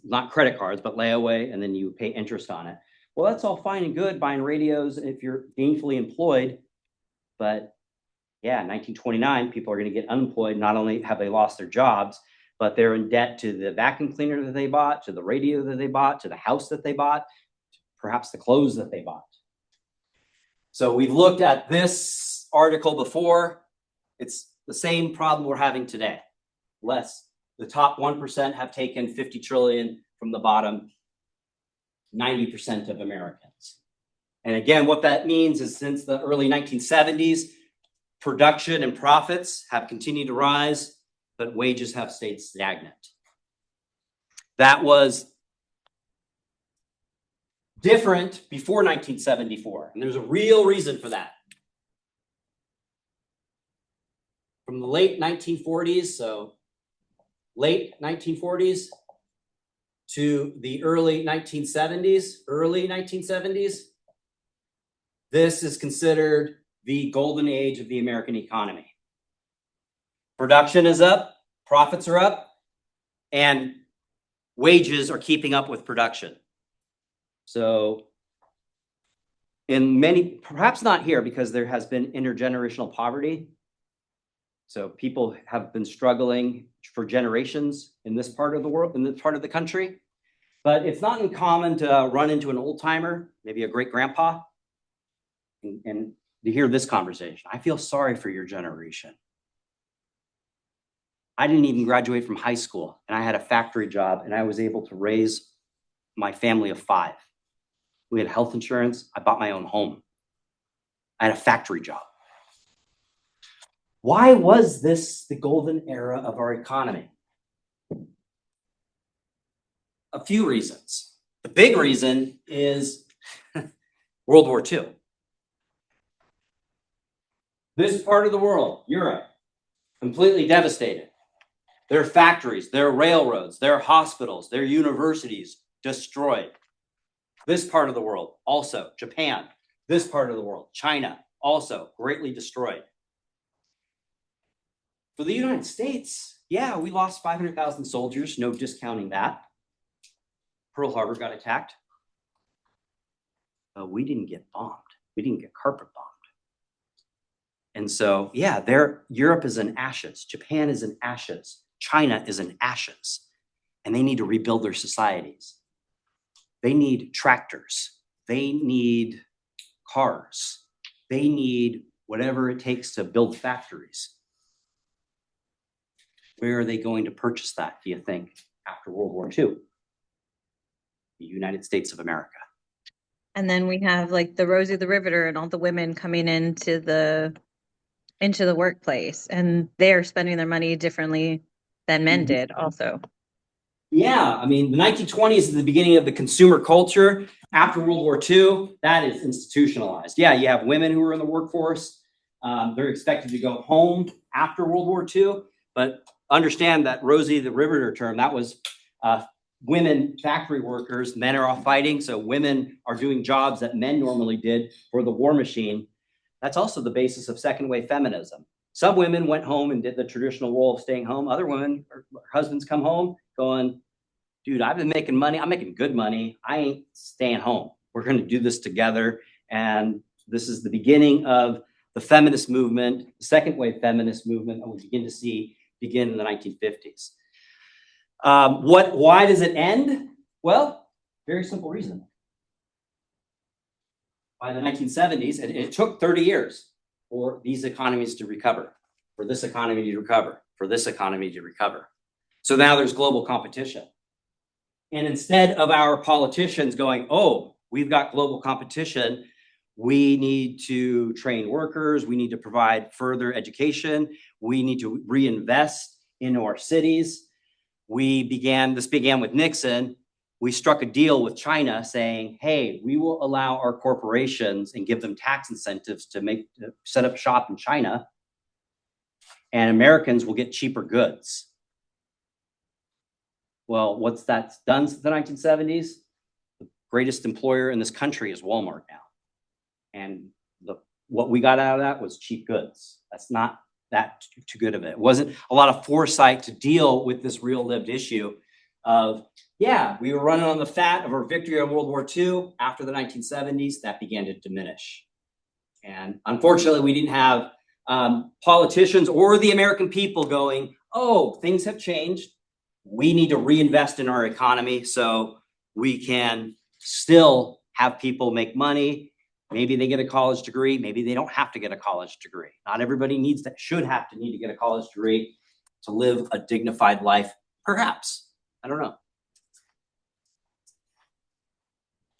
Not credit cards, but layaway, and then you pay interest on it. Well, that's all fine and good, buying radios if you're gainfully employed. But yeah, 1929, people are going to get unemployed. Not only have they lost their jobs, but they're in debt to the vacuum cleaner that they bought, to the radio that they bought, to the house that they bought, perhaps the clothes that they bought. So we've looked at this article before. It's the same problem we're having today. The top 1% have taken 50 trillion from the bottom 90% of Americans. And again, what that means is since the early 1970s, production and profits have continued to rise, but wages have stayed stagnant. That was different before 1974, and there's a real reason for that. From the late 1940s, so late 1940s to the early 1970s, this is considered the golden age of the American economy. Production is up, profits are up, and wages are keeping up with production. So in many, perhaps not here because there has been intergenerational poverty. So people have been struggling for generations in this part of the world, in this part of the country. But it's not uncommon to run into an old timer, maybe a great grandpa, and to hear this conversation. I feel sorry for your generation. I didn't even graduate from high school, and I had a factory job, and I was able to raise my family of 5. We had health insurance. I bought my own home. I had a factory job. Why was this the golden era of our economy? A few reasons. The big reason is World War II. This part of the world, Europe, completely devastated. Their factories, their railroads, their hospitals, their universities destroyed. This part of the world, also Japan. This part of the world, China, also greatly destroyed. For the United States, yeah, we lost 500,000 soldiers, no discounting that. Pearl Harbor got attacked. But we didn't get bombed. We didn't get carpet bombed. And so, yeah, Europe is in ashes. Japan is in ashes. China is in ashes. And they need to rebuild their societies. They need tractors. They need cars. They need whatever it takes to build factories. Where are they going to purchase that, do you think, after World War II? The United States of America. And then we have like the Rosie the Riveter and all the women coming into the workplace, and they're spending their money differently than men did also. Yeah, I mean, the 1920s is the beginning of the consumer culture. After World War II, that is institutionalized. Yeah, you have women who are in the workforce. They're expected to go home after World War II, but understand that Rosie the Riveter term, that was women factory workers. Men are off fighting, so women are doing jobs that men normally did for the war machine. That's also the basis of second wave feminism. Some women went home and did the traditional role of staying home. Other women, or husbands come home going, dude, I've been making money. I'm making good money. I ain't staying home. We're going to do this together. And this is the beginning of the feminist movement, the second wave feminist movement that we begin in the 1950s. Why does it end? Well, very simple reason. By the 1970s, it took 30 years for these economies to recover, for this economy to recover, for this economy to recover. So now there's global competition. And instead of our politicians going, oh, we've got global competition, we need to train workers, we need to provide further education, we need to reinvest into our cities. This began with Nixon. We struck a deal with China saying, hey, we will allow our corporations and give them tax incentives to set up shop in China, and Americans will get cheaper goods. Well, what's that done since the 1970s? The greatest employer in this country is Walmart now. And what we got out of that was cheap goods. That's not that too good of it. It wasn't a lot of foresight to deal with this real lived issue of, yeah, we were running on the fat of our victory in World War II. After the 1970s, that began to diminish. And unfortunately, we didn't have politicians or the American people going, oh, things have changed. We need to reinvest in our economy so we can still have people make money. Maybe they get a college degree. Maybe they don't have to get a college degree. Not everybody need to get a college degree to live a dignified life. Perhaps. I don't know.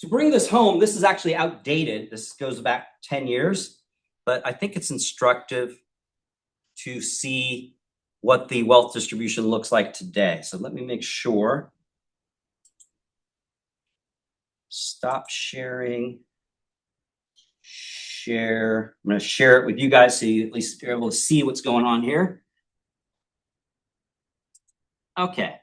To bring this home, this is actually outdated. This goes back 10 years, but I think it's instructive to see what the wealth distribution looks like today. So let me make sure. Stop sharing. Share. I'm going to share it with you guys so you at least are able to see what's going on here. Okay.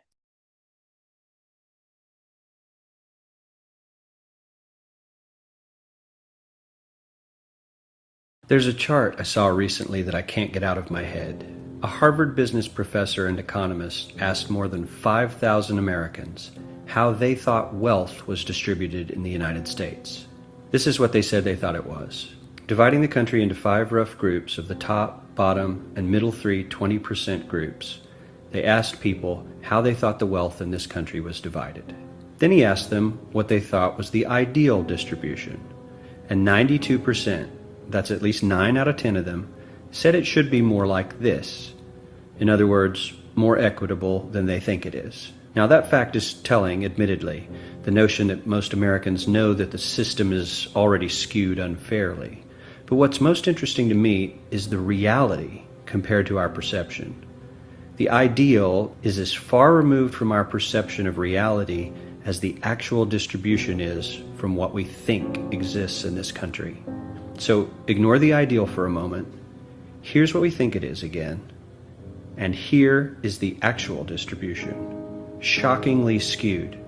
There's a chart I saw recently that I can't get out of my head. A Harvard business professor and economist asked more than 5,000 Americans how they thought wealth was distributed in the United States. This is what they said they thought it was. Dividing the country into 5 rough groups of the top, bottom, and middle 3 20% groups, they asked people how they thought the wealth in this country was divided. Then he asked them what they thought was the ideal distribution. And 92%, that's at least 9 out of 10 of them, said it should be more like this. In other words, more equitable than they think it is. Now that fact is telling, admittedly, the notion that most Americans know that the system is already skewed unfairly. But what's most interesting to me is the reality compared to our perception. The ideal is as far removed from our perception of reality as the actual distribution is from what we think exists in this country. So ignore the ideal for a moment. Here's what we think it is again. And here is the actual distribution. Shockingly skewed.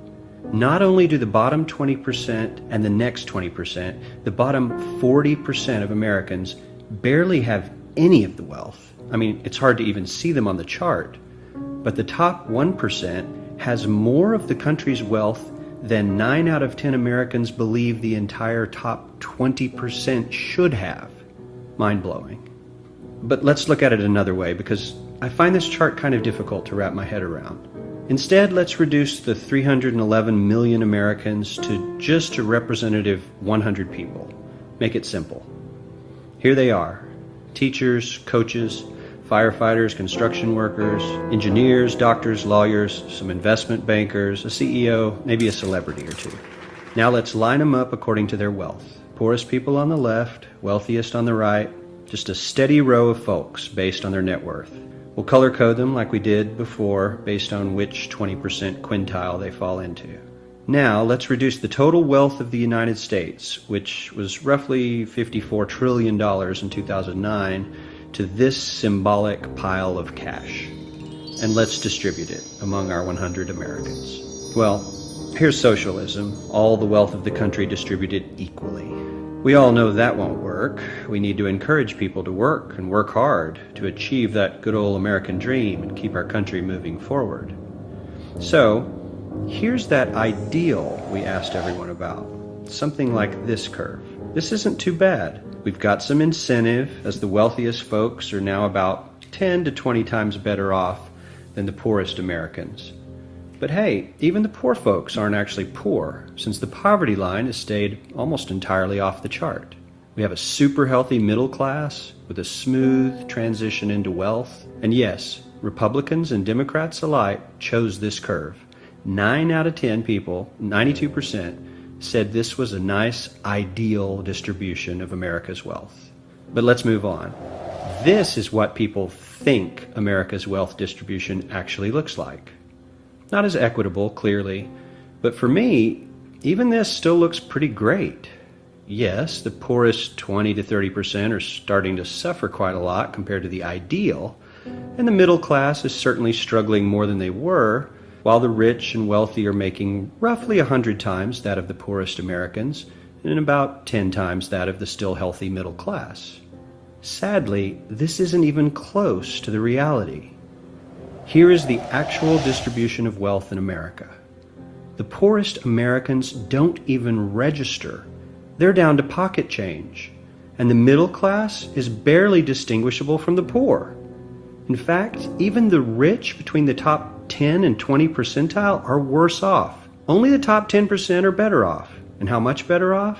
Not only do the bottom 20% and the next 20%, the bottom 40% of Americans barely have any of the wealth. I mean, it's hard to even see them on the chart. But the top 1% has more of the country's wealth than 9 out of 10 Americans believe the entire top 20% should have. Mind-blowing. But let's look at it another way, because I find this chart kind of difficult to wrap my head around. Instead, let's reduce the 311 million Americans to just a representative 100 people. Make it simple. Here they are: teachers, coaches, firefighters, construction workers, engineers, doctors, lawyers, some investment bankers, a CEO, maybe a celebrity or two. Now let's line them up according to their wealth. Poorest people on the left, wealthiest on the right, just a steady row of folks based on their net worth. We'll color code them like we did before based on which 20% quintile they fall into. Now let's reduce the total wealth of the United States, which was roughly $54 trillion in 2009, to this symbolic pile of cash. And let's distribute it among our 100 Americans. Well, here's socialism, all the wealth of the country distributed equally. We all know that won't work. We need to encourage people to work and work hard to achieve that good old American dream and keep our country moving forward. So, here's that ideal we asked everyone about. Something like this curve. This isn't too bad. We've got some incentive, as the wealthiest folks are now about 10 to 20 times better off than the poorest Americans. But hey, even the poor folks aren't actually poor, since the poverty line has stayed almost entirely off the chart. We have a super healthy middle class with a smooth transition into wealth. And yes, Republicans and Democrats alike chose this curve. 9 out of 10 people, 92%, said this was a nice, ideal distribution of America's wealth. But let's move on. This is what people think America's wealth distribution actually looks like. Not as equitable, clearly, but for me, even this still looks pretty great. Yes, the poorest 20 to 30% are starting to suffer quite a lot compared to the ideal, and the middle class is certainly struggling more than they were, while the rich and wealthy are making roughly 100 times that of the poorest Americans, and about 10 times that of the still healthy middle class. Sadly, this isn't even close to the reality. Here is the actual distribution of wealth in America. The poorest Americans don't even register. They're down to pocket change, and the middle class is barely distinguishable from the poor. In fact, even the rich between the top 10 and 20 percentile are worse off. Only the top 10% are better off. And how much better off?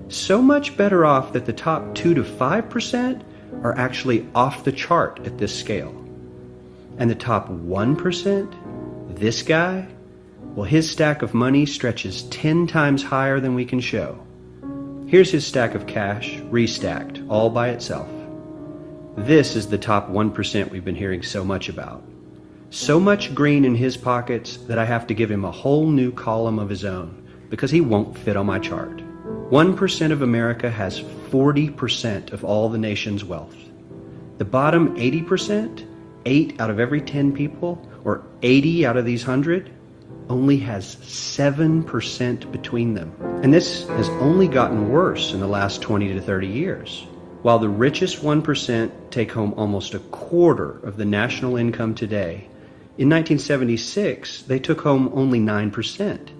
So much better off that the top 2 to 5% are actually off the chart at this scale. And the top 1%, this guy, well, his stack of money stretches 10 times higher than we can show. Here's his stack of cash, restacked, all by itself. This is the top 1% we've been hearing so much about. So much green in his pockets that I have to give him a whole new column of his own, because he won't fit on my chart. 1% of America has 40% of all the nation's wealth. The bottom 80%, 8 out of every 10 people, or 80 out of these 100, only has 7% between them. And this has only gotten worse in the last 20 to 30 years. While the richest 1% take home almost a quarter of the national income today, in 1976, they took home only 9%,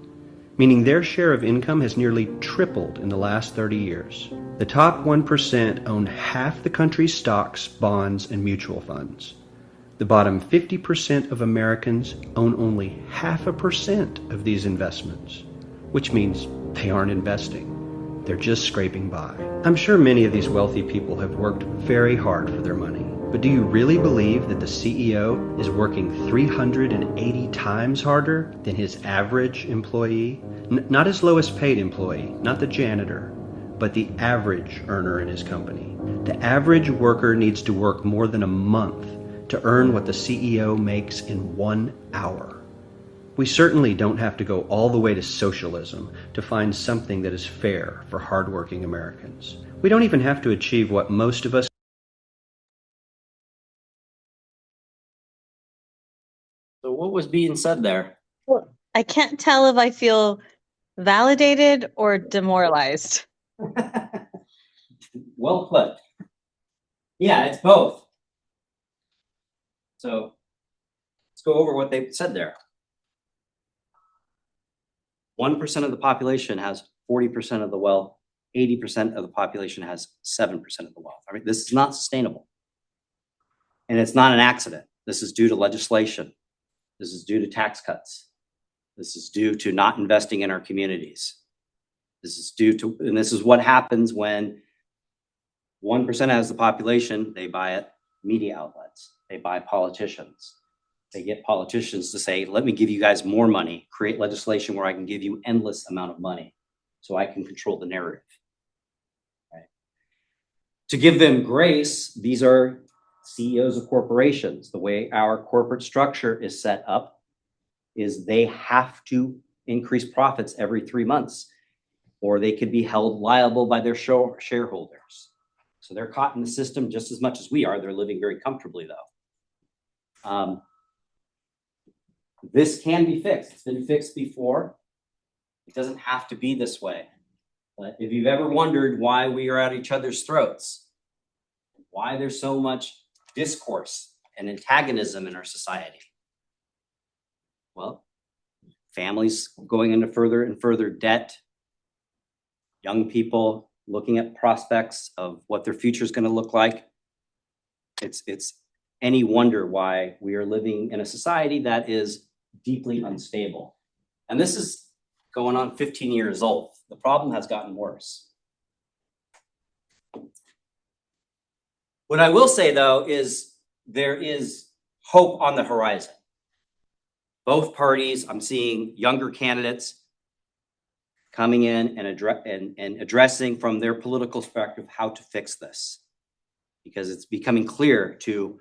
meaning their share of income has nearly tripled in the last 30 years. The top 1% own half the country's stocks, bonds, and mutual funds. The bottom 50% of Americans own only 0.5% of these investments, which means they aren't investing. They're just scraping by. I'm sure many of these wealthy people have worked very hard for their money, but do you really believe that the CEO is working 380 times harder than his average employee? Not his lowest paid employee, not the janitor, but the average earner in his company. The average worker needs to work more than a month to earn what the CEO makes in 1 hour. We certainly don't have to go all the way to socialism to find something that is fair for hardworking Americans. We don't even have to achieve what most of us. So what was being said there? I can't tell if I feel validated or demoralized. Well put. Yeah, it's both. So let's go over what they said there. 1% of the population has 40% of the wealth. 80% of the population has 7% of the wealth. I mean, this is not sustainable. And it's not an accident. This is due to legislation. This is due to tax cuts. This is due to not investing in our communities. This is due to, and this is what happens when 1% has the population, they buy it, media outlets, they buy politicians. They get politicians to say, let me give you guys more money, create legislation where I can give you endless amount of money. so I can control the narrative. Right? To give them grace, these are CEOs of corporations. The way our corporate structure is set up is they have to increase profits every 3 months, or they could be held liable by their shareholders. So they're caught in the system just as much as we are. They're living very comfortably, though. This can be fixed. It's been fixed before. It doesn't have to be this way. But if you've ever wondered why we are at each other's throats, why there's so much discourse and antagonism in our society, well, families going into further and further debt, young people looking at prospects of what their future is going to look like. It's any wonder why we are living in a society that is deeply unstable. And this is going on 15 years old. The problem has gotten worse. What I will say, though, is there is hope on the horizon. Both parties, I'm seeing younger candidates coming in and addressing from their political perspective how to fix this, because it's becoming clear to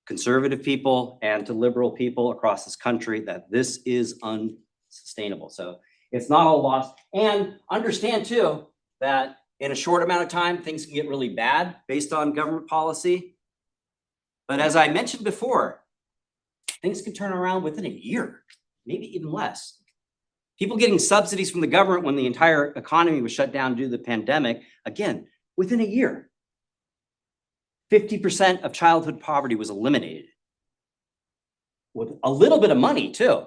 conservative people and to liberal people across this country that this is unsustainable. So it's not all lost. And understand, too, that in a short amount of time, things can get really bad based on government policy. But as I mentioned before, things can turn around within a year, maybe even less. People getting subsidies from the government when the entire economy was shut down due to the pandemic, again, within a year. 50% of childhood poverty was eliminated. With a little bit of money, too.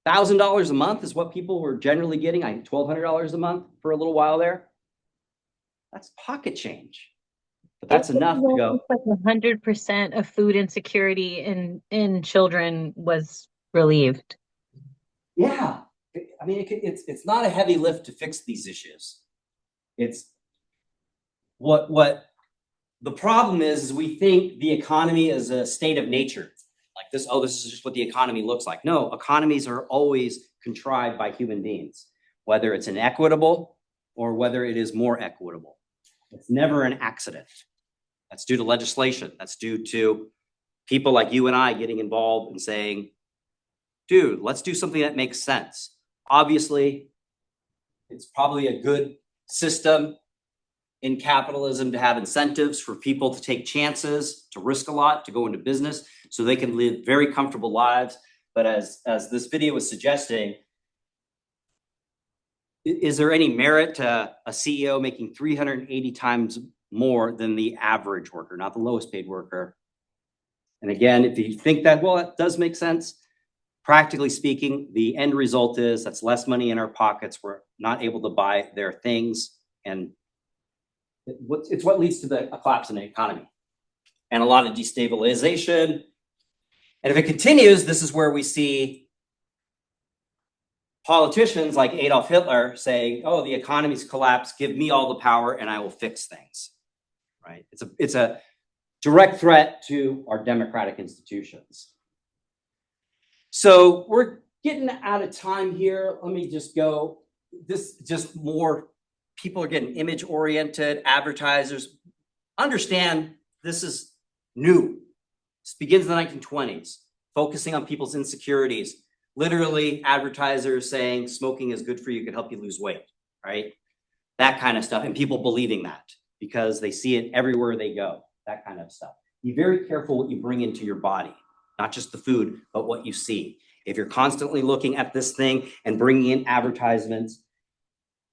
$1,000 a month is what people were generally getting. I think $1,200 a month for a little while there. That's pocket change. But that's enough to go. Like 100% of food insecurity in children was relieved. Yeah, I mean, it's not a heavy lift to fix these issues. It's what the problem is we think the economy is a state of nature. Like this, oh, this is just what the economy looks like. No, economies are always contrived by human beings, whether it's inequitable or whether it is more equitable. It's never an accident. That's due to legislation. That's due to people like you and I getting involved and saying, dude, let's do something that makes sense. Obviously, it's probably a good system in capitalism to have incentives for people to take chances, to risk a lot, to go into business so they can live very comfortable lives. But as this video was suggesting, is there any merit to a CEO making 380 times more than the average worker, not the lowest paid worker? And again, if you think that, well, that does make sense. Practically speaking, the end result is that's less money in our pockets. We're not able to buy their things. And it's what leads to a collapse in the economy and a lot of destabilization. And if it continues, this is where we see politicians like Adolf Hitler saying, oh, the economy's collapsed, give me all the power and I will fix things, right? It's a direct threat to our democratic institutions. So we're getting out of time here. Let me just go. This just more people are getting image oriented. Advertisers understand this is new. This begins in the 1920s, focusing on people's insecurities. Literally, advertisers saying smoking is good for you, can help you lose weight, right? That kind of stuff. And people believing that because they see it everywhere they go, that kind of stuff. Be very careful what you bring into your body, not just the food, but what you see. If you're constantly looking at this thing and bringing in advertisements,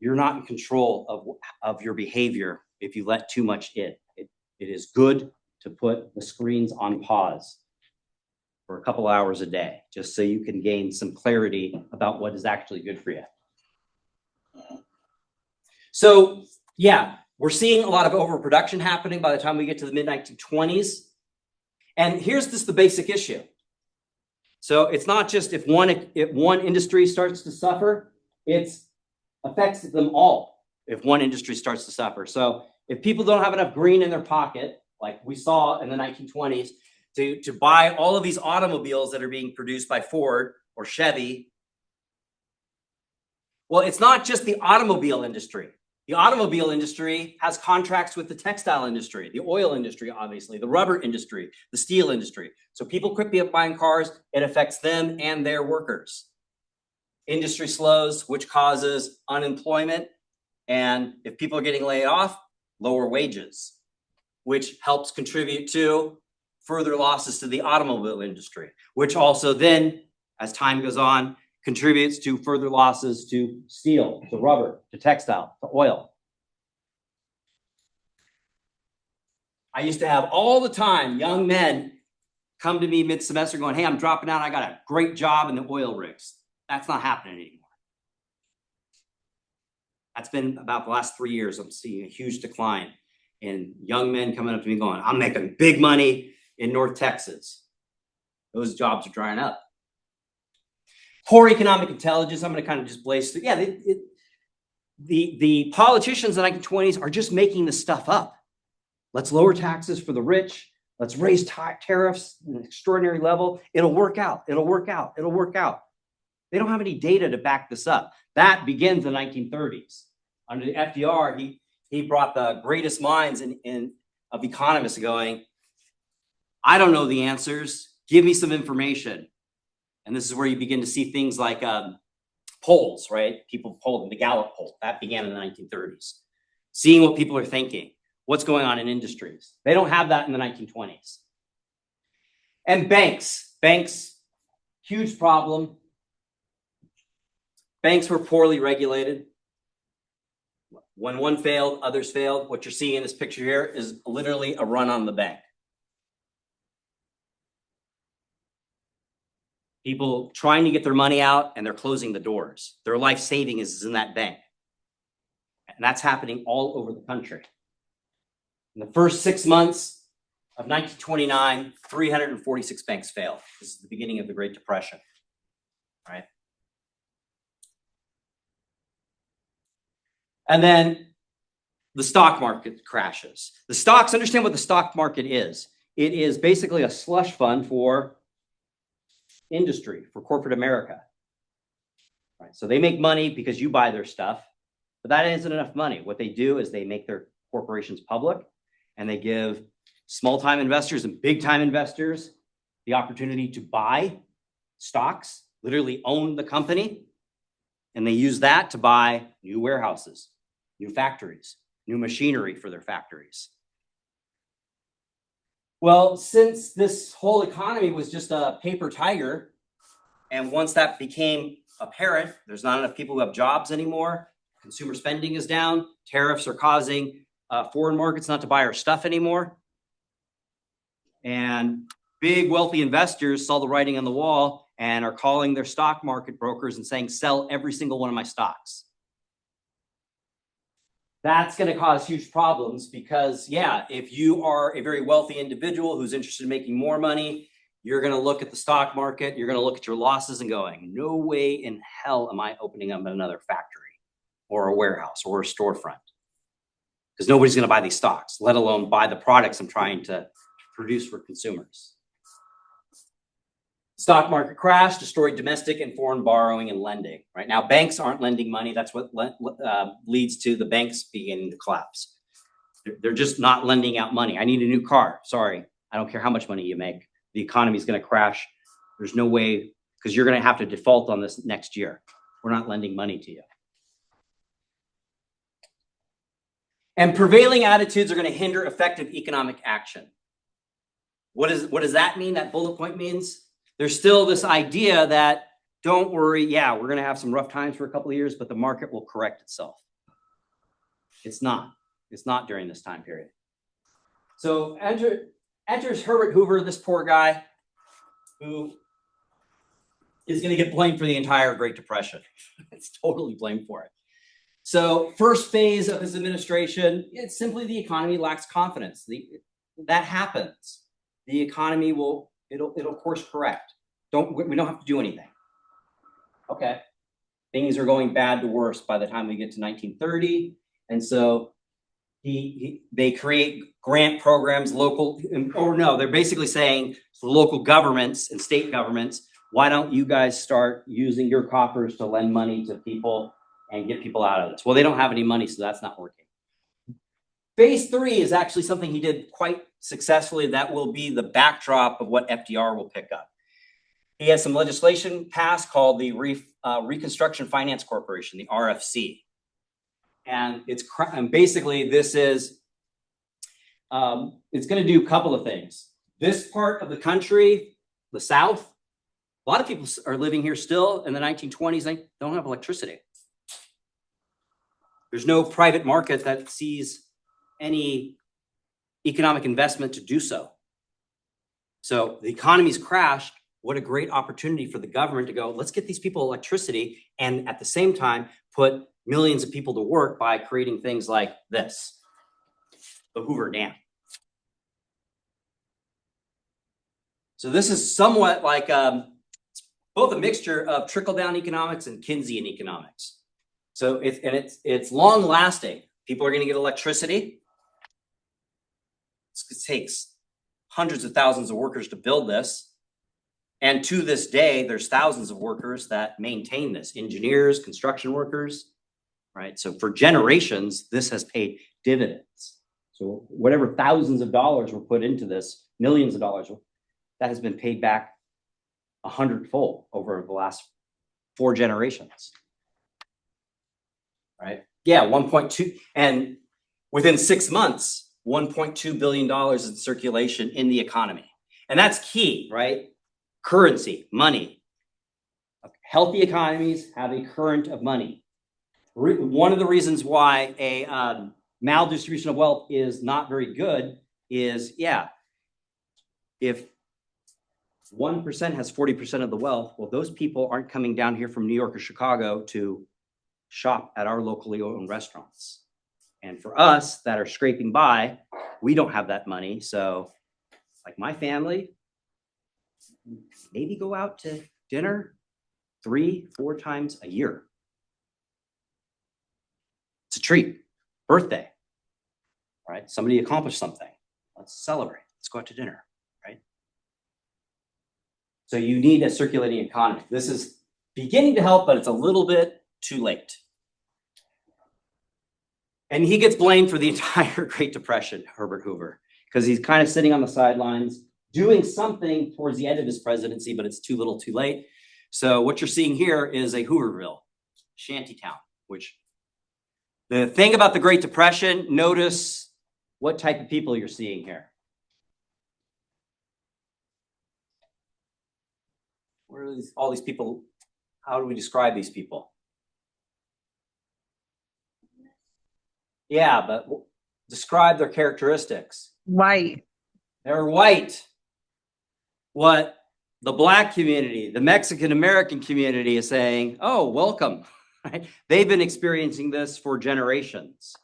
you're not in control of your behavior if you let too much in. It is good to put the screens on pause for a couple hours a day, just so you can gain some clarity about what is actually good for you. So yeah, we're seeing a lot of overproduction happening by the time we get to the mid-1920s. And here's just the basic issue. So it's not just if one industry starts to suffer, it affects them all if one industry starts to suffer. So if people don't have enough green in their pocket, like we saw in the 1920s, to buy all of these automobiles that are being produced by Ford or Chevy, Well, it's not just the automobile industry. The automobile industry has contracts with the textile industry, the oil industry, obviously, the rubber industry, the steel industry. So people quit buying cars, it affects them and their workers. Industry slows, which causes unemployment. And if people are getting laid off, lower wages, which helps contribute to further losses to the automobile industry, which also then, as time goes on, contributes to further losses to steel, to rubber, to textile, to oil. I used to have all the time young men come to me mid-semester going, hey, I'm dropping out. I got a great job in the oil rigs. That's not happening anymore. That's been about the last 3 years. I'm seeing a huge decline in young men coming up to me going, I'm making big money in North Texas. Those jobs are drying up. Poor economic intelligence. I'm going to kind of just blaze through. Yeah, the politicians in the 1920s are just making this stuff up. Let's lower taxes for the rich. Let's raise tariffs at an extraordinary level. It'll work out. It'll work out. It'll work out. They don't have any data to back this up. That begins in the 1930s. Under the FDR, he brought the greatest minds of economists going, I don't know the answers. Give me some information. And this is where you begin to see things like polls, right? People polled, the Gallup poll, that began in the 1930s. Seeing what people are thinking, what's going on in industries. They don't have that in the 1920s. And banks, huge problem. Banks were poorly regulated. When one failed, others failed. What you're seeing in this picture here is literally a run on the bank. People trying to get their money out and they're closing the doors. Their life savings is in that bank. And that's happening all over the country. In the first 6 months of 1929, 346 banks failed. This is the beginning of the Great Depression, right? And then the stock market crashes. The stocks, understand what the stock market is. It is basically a slush fund for industry, for corporate America. Right? So they make money because you buy their stuff, but that isn't enough money. What they do is they make their corporations public and they give small-time investors and big-time investors the opportunity to buy stocks, literally own the company, and they use that to buy new warehouses, new factories, new machinery for their factories. Well, since this whole economy was just a paper tiger, and once that became apparent, there's not enough people who have jobs anymore, consumer spending is down, tariffs are causing foreign markets not to buy our stuff anymore, and big wealthy investors saw the writing on the wall and are calling their stock market brokers and saying, sell every single one of my stocks. That's going to cause huge problems because, yeah, if you are a very wealthy individual who's interested in making more money, you're going to look at the stock market, you're going to look at your losses and going, no way in hell am I opening up another factory or a warehouse or a storefront, because nobody's going to buy these stocks, let alone buy the products I'm trying to produce for consumers. Stock market crash destroyed domestic and foreign borrowing and lending. Right now, banks aren't lending money. That's what leads to the banks beginning to collapse. They're just not lending out money. I need a new car. Sorry, I don't care how much money you make. The economy is going to crash. There's no way, because you're going to have to default on this next year. We're not lending money to you. And prevailing attitudes are going to hinder effective economic action. What does that mean? That bullet point means there's still this idea that, don't worry, yeah, we're going to have some rough times for a couple of years, but the market will correct itself. It's not. It's not during this time period. So enters Herbert Hoover, this poor guy, who is going to get blamed for the entire Great Depression. It's totally blamed for it. So first phase of his administration, it's simply the economy lacks confidence. That happens. The economy it'll course correct. We don't have to do anything. Okay. Things are going bad to worse by the time we get to 1930. And so they create grant programs, they're basically saying to local governments and state governments, why don't you guys start using your coffers to lend money to people and get people out of this. Well, they don't have any money, so that's not working. Phase 3 is actually something he did quite successfully. That will be the backdrop of what FDR will pick up. He has some legislation passed called the Reconstruction Finance Corporation, the RFC. And basically this is, it's going to do a couple of things. This part of the country, the South, a lot of people are living here still in the 1920s. They don't have electricity. There's no private market that sees any economic investment to do so. So the economy's crashed. What a great opportunity for the government to go, let's get these people electricity and at the same time put millions of people to work by creating things like this, the Hoover Dam. So this is somewhat like both a mixture of trickle-down economics and Keynesian economics. So it's long lasting. People are going to get electricity. It takes hundreds of thousands of workers to build this. And to this day, there's thousands of workers that maintain this, engineers, construction workers, right? So for generations, this has paid dividends. So whatever thousands of dollars were put into this, millions of dollars, that has been paid back 100-fold over the last 4 generations, right? Yeah, 1.2, and within 6 months, $1.2 billion in circulation in the economy. And that's key, right? Currency, money. Healthy economies have a current of money. One of the reasons why a maldistribution of wealth is not very good is, if 1% has 40% of the wealth, well, those people aren't coming down here from New York or Chicago to shop at our locally owned restaurants. And for us that are scraping by, we don't have that money. So like my family, maybe go out to dinner 3-4 times a year. It's a treat. Birthday, right? Somebody accomplished something. Let's celebrate. Let's go out to dinner, right? So you need a circulating economy. This is beginning to help, but it's a little bit too late. And he gets blamed for the entire Great Depression, Herbert Hoover, because he's kind of sitting on the sidelines, doing something towards the end of his presidency, but it's too little too late. So what you're seeing here is a Hooverville, shantytown, which the thing about the Great Depression, notice what type of people you're seeing here. Where are all these people? How do we describe these people? Yeah, but describe their characteristics. White. They're white. What the Black community, the Mexican American community is saying, oh, welcome. Right? They've been experiencing this for generations.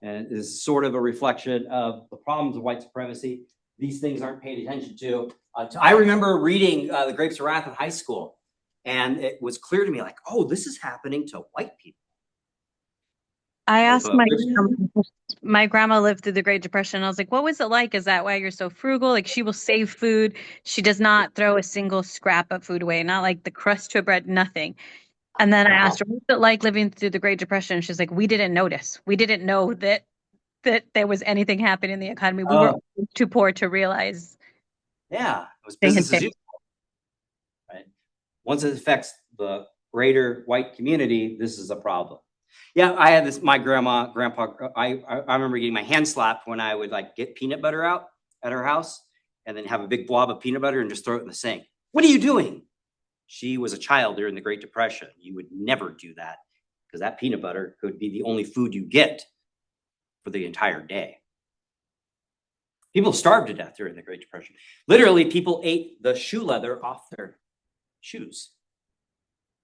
And it is sort of a reflection of the problems of white supremacy. These things aren't paid attention to. I remember reading The Grapes of Wrath in high school, and it was clear to me like, oh, this is happening to white people. I asked my grandma lived through the Great Depression. I was like, what was it like? Is that why you're so frugal? Like, she will save food. She does not throw a single scrap of food away, not like the crust to her bread, nothing. And then I asked her, what's it like living through the Great Depression? She's like, we didn't notice. We didn't know that there was anything happening in the economy. We were too poor to realize. Yeah, it was business as usual. Right? Once it affects the greater white community, this is a problem. Yeah, I had this, my grandpa, I remember getting my hand slapped when I would like get peanut butter out at her house and then have a big blob of peanut butter and just throw it in the sink. What are you doing? She was a child during the Great Depression. You would never do that because that peanut butter could be the only food you get for the entire day. People starved to death during the Great Depression. Literally, people ate the shoe leather off their shoes.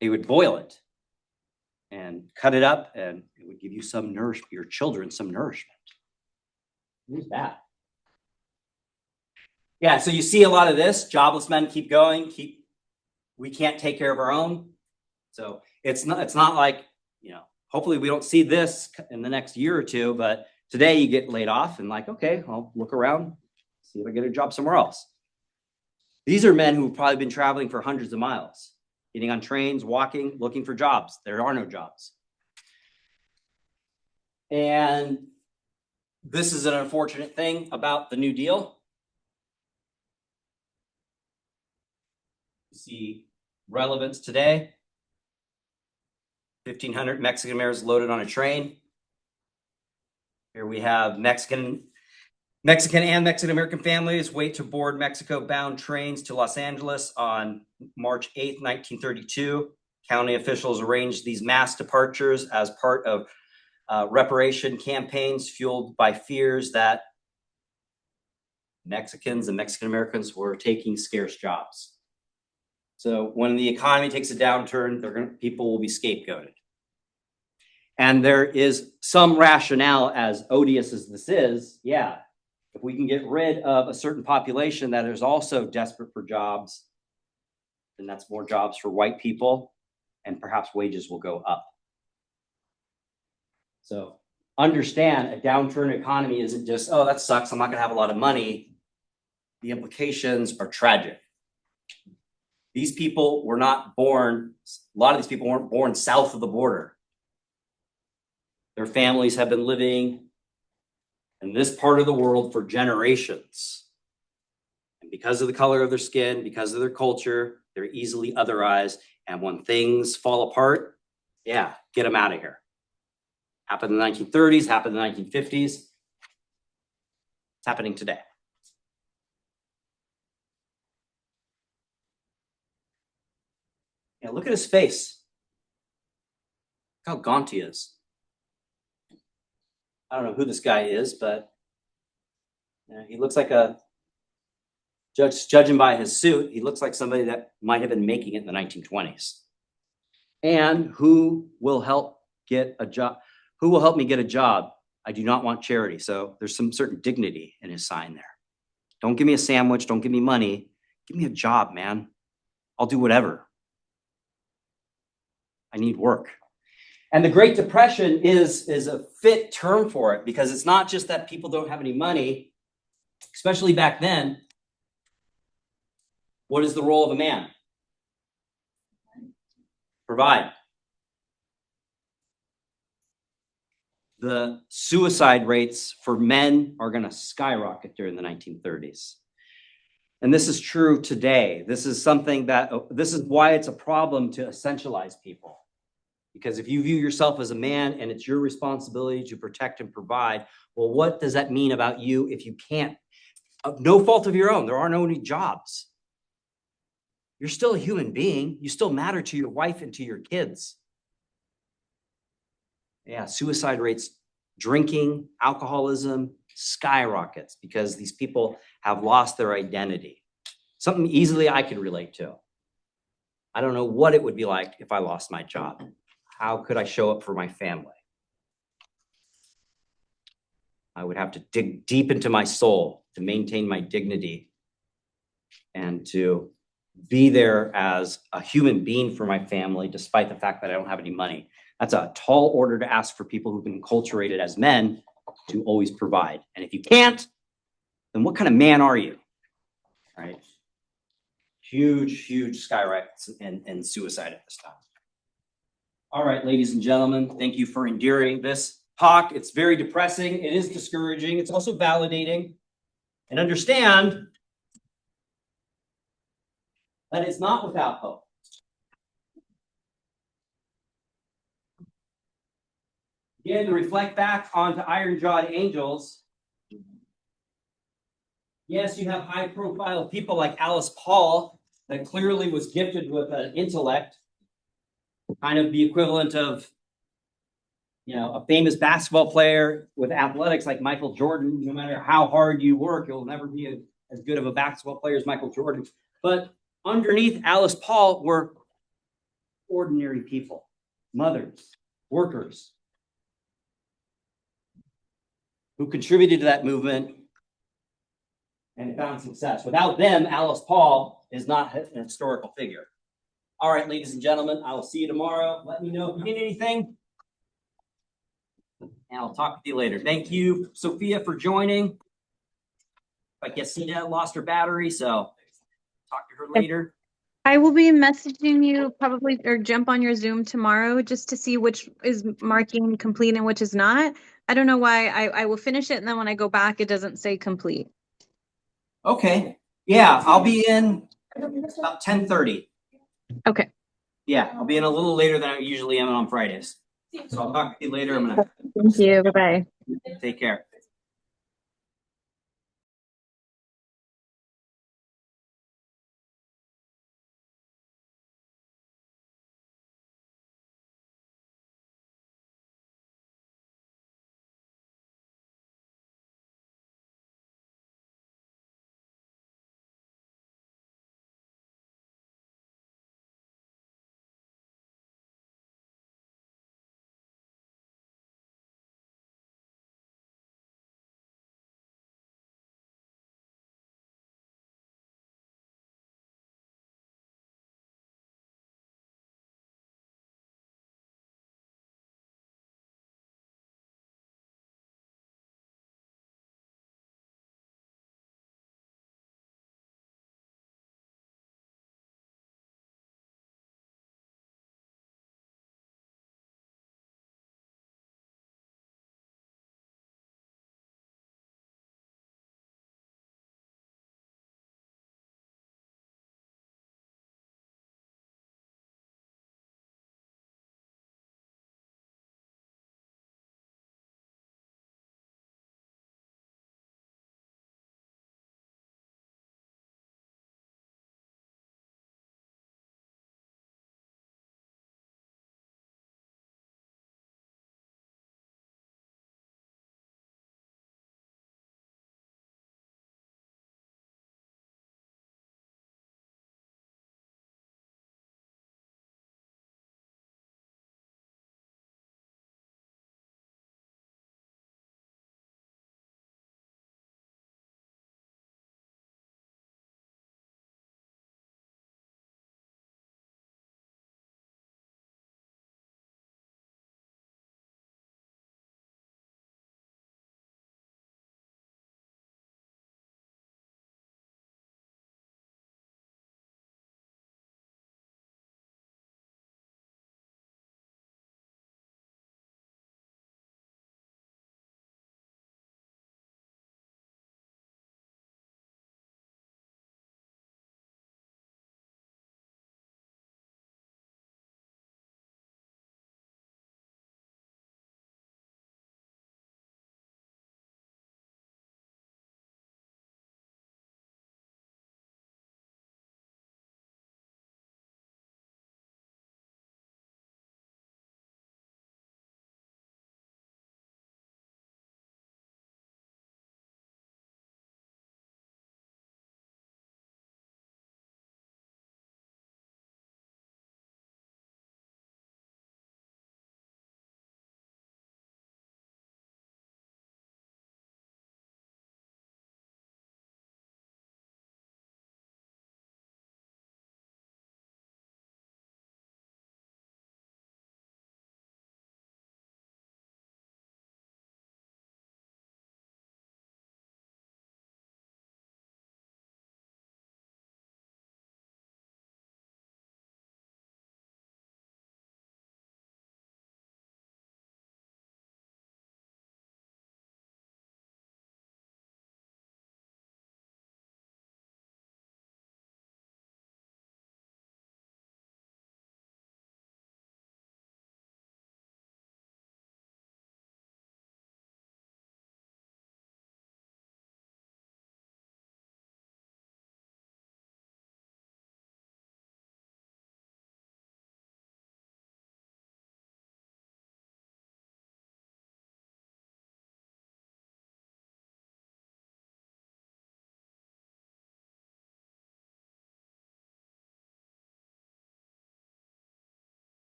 They would boil it and cut it up, and it would give you some nourishment, your children some nourishment. Who's that? Yeah, so you see a lot of this. Jobless men keep going. We can't take care of our own. So it's not like, hopefully we don't see this in the next year or two, but today you get laid off and like, okay, I'll look around, see if I get a job somewhere else. These are men who've probably been traveling for hundreds of miles, getting on trains, walking, looking for jobs. There are no jobs. And this is an unfortunate thing about the New Deal. You see relevance today. 1,500 Mexican Americans loaded on a train. Here we have Mexican and Mexican American families wait to board Mexico-bound trains to Los Angeles on March 8th, 1932. County officials arranged these mass departures as part of reparation campaigns fueled by fears that Mexicans and Mexican Americans were taking scarce jobs. So when the economy takes a downturn, people will be scapegoated. And there is some rationale, as odious as this is, yeah, if we can get rid of a certain population that is also desperate for jobs, then that's more jobs for white people, and perhaps wages will go up. So understand, a downturn economy isn't just, oh, that sucks, I'm not gonna have a lot of money. The implications are tragic. These people were not born, a lot of these people weren't born south of the border. Their families have been living in this part of the world for generations. And because of the color of their skin, because of their culture, they're easily otherized. And when things fall apart, yeah, get them out of here. Happened in the 1930s, happened in the 1950s. It's happening today. Yeah, look at his face. Look how gaunt he is. I don't know who this guy is, but he looks like judging by his suit, he looks like somebody that might have been making it in the 1920s. And who will help get a job? Who will help me get a job? I do not want charity. So there's some certain dignity in his sign there. Don't give me a sandwich. Don't give me money. Give me a job, man. I'll do whatever. I need work. And the Great Depression is a fit term for it, because it's not just that people don't have any money, especially back then. What is the role of a man? Provide. The suicide rates for men are going to skyrocket during the 1930s. And this is true today. This is why it's a problem to essentialize people. Because if you view yourself as a man and it's your responsibility to protect and provide, well, what does that mean about you if you can't? No fault of your own. There are no any jobs. You're still a human being. You still matter to your wife and to your kids. Yeah, suicide rates, drinking, alcoholism skyrockets because these people have lost their identity. Something easily I could relate to. I don't know what it would be like if I lost my job. How could I show up for my family? I would have to dig deep into my soul to maintain my dignity and to be there as a human being for my family, despite the fact that I don't have any money. That's a tall order to ask for people who've been enculturated as men to always provide. And if you can't, then what kind of man are you? Right? Huge skyrockets and suicide at this time. All right, ladies and gentlemen, thank you for enduring this talk. It's very depressing. It is discouraging. It's also validating. And understand that it's not without hope. Again, to reflect back onto iron-jawed angels, yes, you have high-profile people like Alice Paul that clearly was gifted with an intellect, kind of the equivalent of, a famous basketball player with athletics like Michael Jordan. No matter how hard you work, you'll never be as good of a basketball player as Michael Jordan. But underneath Alice Paul were ordinary people, mothers, workers, who contributed to that movement and found success. Without them, Alice Paul is not an historical figure. All right, ladies and gentlemen, I will see you tomorrow. Let me know if you need anything, and I'll talk with you later. Thank you, Sophia, for joining. I guess Cena lost her battery, so talk to her later. I will be messaging you probably or jump on your Zoom tomorrow just to see which is marking complete and which is not. I don't know why. I will finish it and then when I go back, it doesn't say complete. Okay. Yeah, I'll be in about 10:30. Okay. Yeah, I'll be in a little later than I usually am on Fridays. So I'll talk to you later. I'm gonna Thank you. Bye bye. take care.